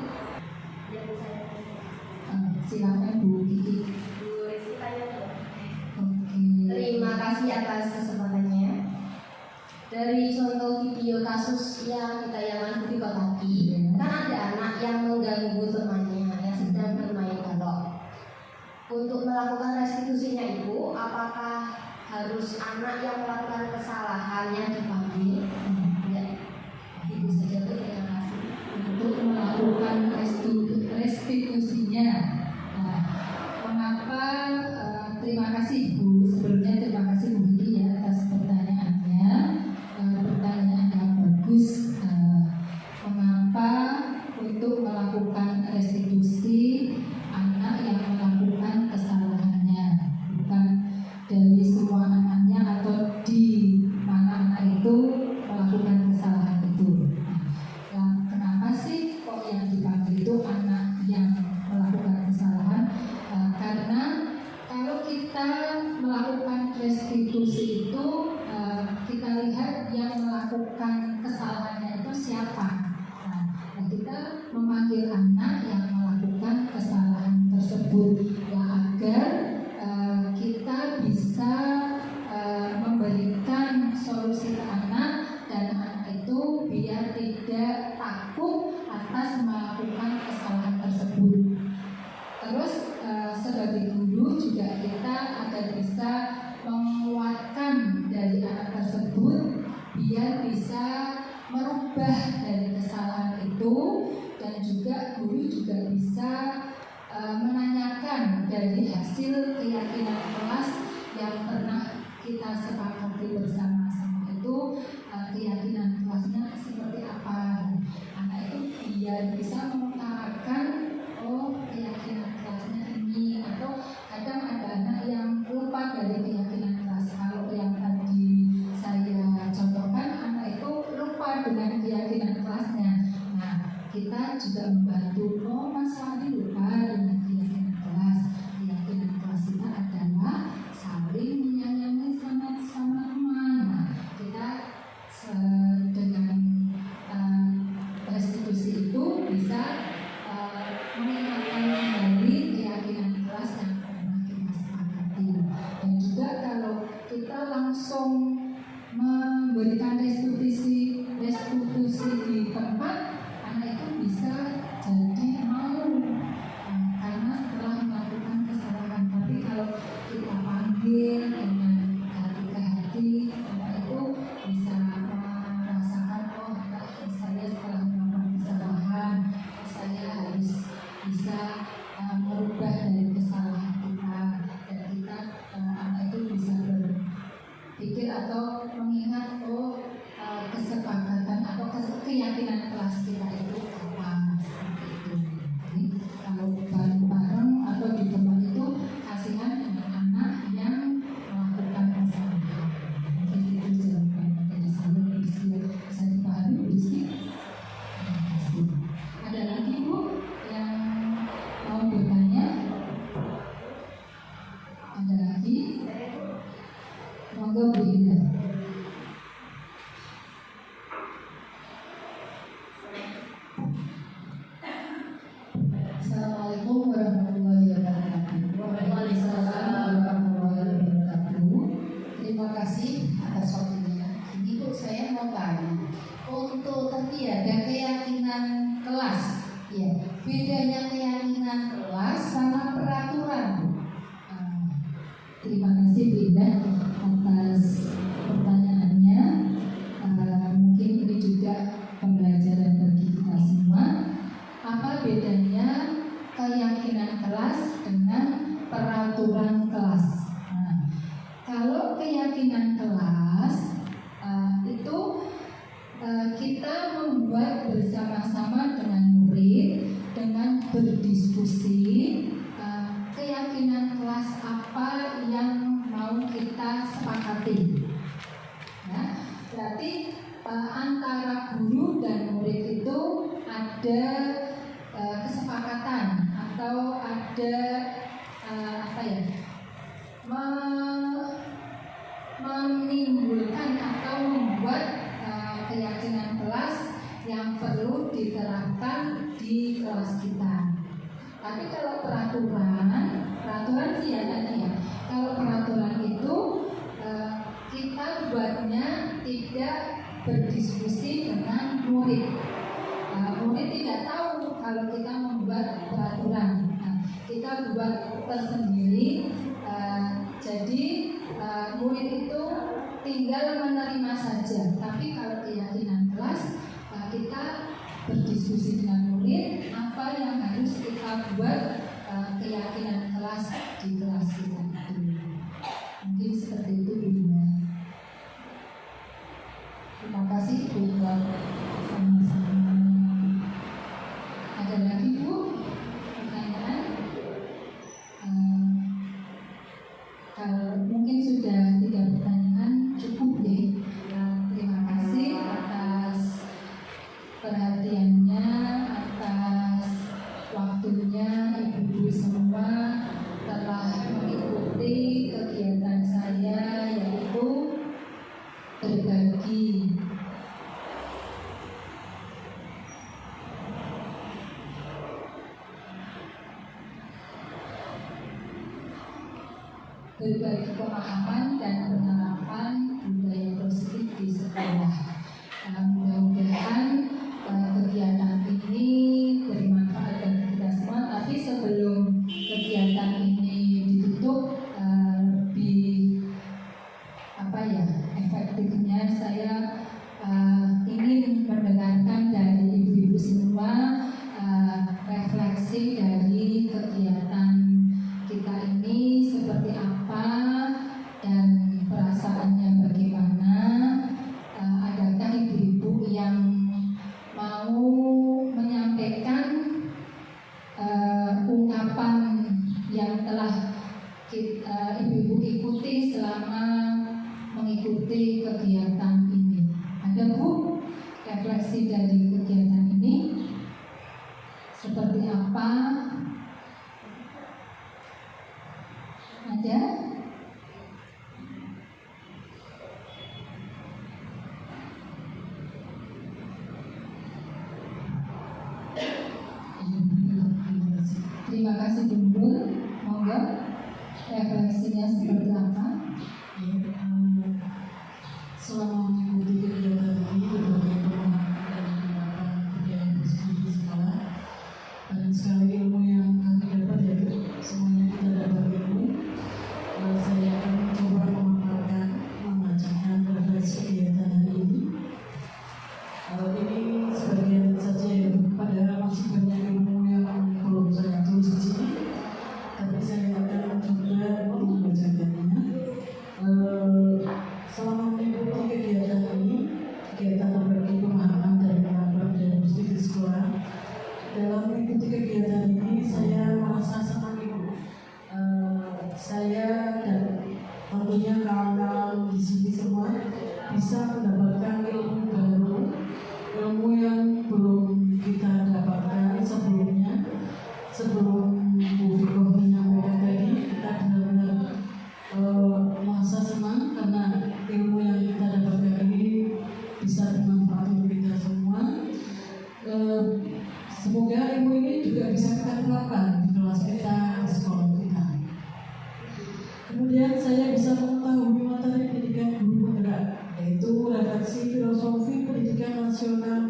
Speaker 2: Silakan Bu Kiki.
Speaker 3: Bu Rizky tanya dong.
Speaker 2: Oke.
Speaker 4: Terima kasih atas kesempatannya. Dari contoh video kasus yang ditayangan di tadi, kan ada anak yang mengganggu temannya yang sedang bermain balok. Untuk melakukan restitusinya itu, apakah harus anak yang melakukan kesalahan yang dipanggil? Ya, itu saja Bu. Terima kasih.
Speaker 2: Untuk melakukan restitusinya. Nah, mengapa? Terima kasih Bu. Sebelumnya terima kasih Bu Kiki ya atas pertanyaannya. Pertanyaan yang bagus. Mengapa untuk melakukan restitusi anak yang melakukan kesalahannya, bukan dari semua anaknya atau di mana anak itu melakukan kesalahan itu. Nah, kenapa sih kok yang dipanggil itu anak yang melakukan kesalahan? Karena kalau kita melakukan restitusi itu, kita lihat yang melakukan kesalahannya itu siapa. Nah, kita memanggil anak yang melakukan kesalahan tersebut ya, agar kita bisa memberikan solusi ke anak, dan anak itu biar tidak takut atas melakukan kesalahan tersebut. Terus sebagai guru juga kita agar bisa menguatkan dari anak tersebut biar bisa merubah dari kesalahan itu, dan juga guru juga bisa menanyakan dari hasil keyakinan kelas yang pernah kita sepakati bersama-sama itu, keyakinan kelasnya seperti apa. Anak itu biar bisa mengutarakan, oh keyakinan kelasnya ini, atau ada peraturan kelas. Nah, kalau keyakinan kelas itu kita membuat bersama-sama dengan murid dengan berdiskusi keyakinan kelas apa yang mau kita sepakati. Ya, berarti antara guru dan murid itu ada kesepakatan atau ada menimbulkan atau membuat keyakinan kelas yang perlu diterapkan di kelas kita. Tapi kalau peraturan sih ya tadi ya. Kalau peraturan itu kita buatnya tidak berdiskusi dengan murid. Murid tidak tahu kalau kita membuat peraturan. Kita buat tersendiri. Jadi murid itu tinggal menerima saja. Tapi kalau keyakinan kelas kita berdiskusi dengan murid apa yang harus kita buat keyakinan kelas di kelas kita. Mungkin seperti itu dulunya. Terima kasih buat sama-sama. Ada lagi Bu pertanyaan? Kalau mungkin sudah tidak pertanyaan cukup deh. Terima kasih atas perhatiannya, atas waktunya ibu-ibu semua telah mengikuti kegiatan saya yaitu berbagi. Berbagi pemahaman dan penerapan budaya positif di sekolah. Mudah-mudahan kegiatan ini bermanfaat bagi kita semua. Tapi sebelum kegiatan ini ditutup, lebih efektifnya saya ingin mendengarkan dari ibu-ibu semua refleksi dari kegiatan kita ini seperti apa dan perasaannya bagaimana. Adakah ibu-ibu yang mau menyampaikan ungkapan yang telah ibu-ibu ikuti selama mengikuti kegiatan ini? Ada Bu refleksi dari kegiatan ini seperti apa? Ada? Terima kasih Bu. Monggo refleksinya seperti apa?
Speaker 1: Selama mengikuti kegiatan ini berbagai pemahaman dan penerapan budaya positif di sekolah, banyak sekali ilmu yang kami dapat, yaitu semuanya kita dapat ilmu. Saya akan mencoba memaparkan, membacakan refleksi kegiatan hari ini. Ini sebagian saja ya, padahal masih banyak ilmu yang belum saya tulis di sini, tapi saya akan mencoba membacakannya. Selama mengikuti kegiatan ini, kegiatan berbagi pemahaman dan penerapan budaya positif di sekolah, dalam mengikuti kegiatan ini saya merasa senang ibu. Saya dan tentunya kawan-kawan di sini semua bisa mendapatkan ilmu baru, ilmu yang belum kita dapatkan sebelumnya. Sebelum Bu Fikoh menyampaikan tadi, kita benar-benar merasa senang karena ilmu yang kita dapatkan ini bisa bermanfaat untuk kita semua. Semoga ilmu ini juga bisa kita terapkan di kelas kita, di sekolah kita. Kemudian saya bisa mengetahui materi pendidikan guru penggerak, yaitu redaksi filosofi pendidikan nasional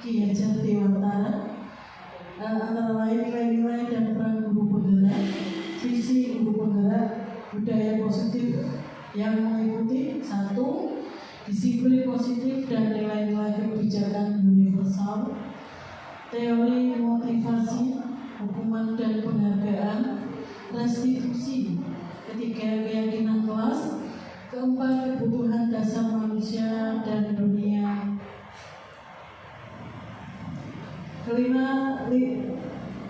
Speaker 1: Ki Hajar Dewantara, antara lain nilai-nilai dan peran guru penggerak, visi guru penggerak, budaya positif yang mengikuti 1. Disiplin positif dan nilai-nilai kebijakan universal, teori motivasi, hukuman dan penghargaan, restitusi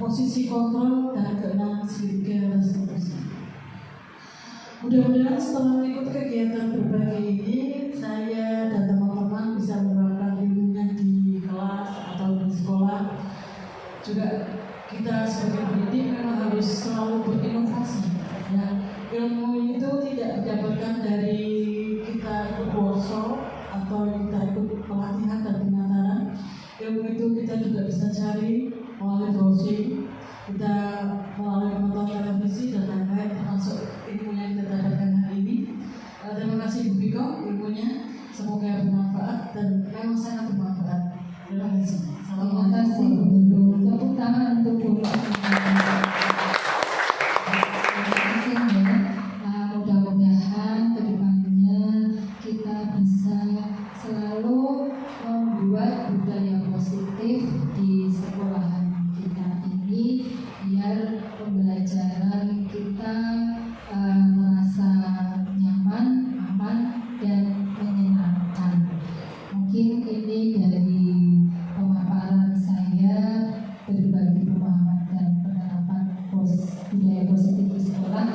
Speaker 1: posisi kontrol dan keenam segitiga dan seterusnya. Mudah-mudahan setelah mengikuti kegiatan berbagi ini, saya dan teman-teman bisa menerapkan ilmunya di kelas atau di sekolah. Juga kita sebagai pendidik memang harus selalu berinovasi. Ya, ilmu itu tidak didapatkan dari kita ikut workshop atau kita ikut pelatihan dan pengantaran. Ilmu itu kita juga bisa cari melalui browsing, kita melalui menonton televisi dan lain-lain, termasuk ilmu yang kita dapatkan hari ini. Terima kasih Bu Biko, ilmunya semoga bermanfaat dan memang sangat bermanfaat. Terima kasih.
Speaker 2: Terima kasih Bu Guru. Tepuk tangan untuk Bu Guru. Mudah-mudahan kedepannya kita bisa selalu membuat budaya positif di sekolahan kita ini biar pembelajaran kita merasa nyaman, aman, dan menyenangkan. Mungkin ini dari pemaparan saya berbagi pemahaman dan penerapan budaya positif di sekolah.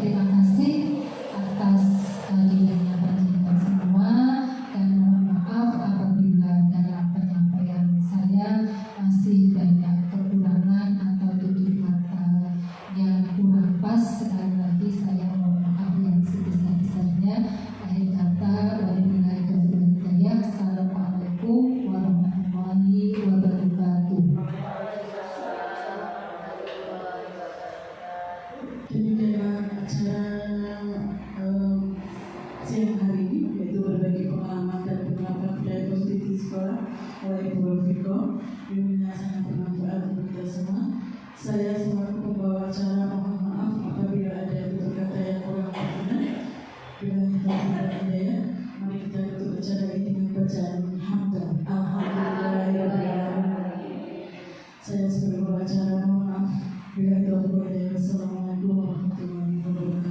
Speaker 2: Terima kasih atas hadirnya pendidikan semua dan mohon maaf apabila dalam penyampaian saya masih banyak kekurangan atau tutur kata yang kurang pas. Sekali lagi saya mohon maaf yang sebesar-besarnya. Akhir kata, wabillahi taufiq wal hidayah. Assalamualaikum warahmatullahi wabarakatuh.
Speaker 1: Demikianlah acara siang hari ini, yaitu berbagi pengalaman dan penerapan budaya positif di sekolah oleh Ibu Biko. Ilmunya sangat bermanfaat untuk kita semua. Saya selaku pembawa acara mohon maaf apabila ada tutur kata yang kurang berkenan. Bila kita tidak hidayah, mari kita tutup acara ini dengan bacaan hamdan. Alhamdulillah. Saya sebagai pembawa acara mohon maaf. Bila itu Assalamualaikum warahmatullahi wabarakatuh.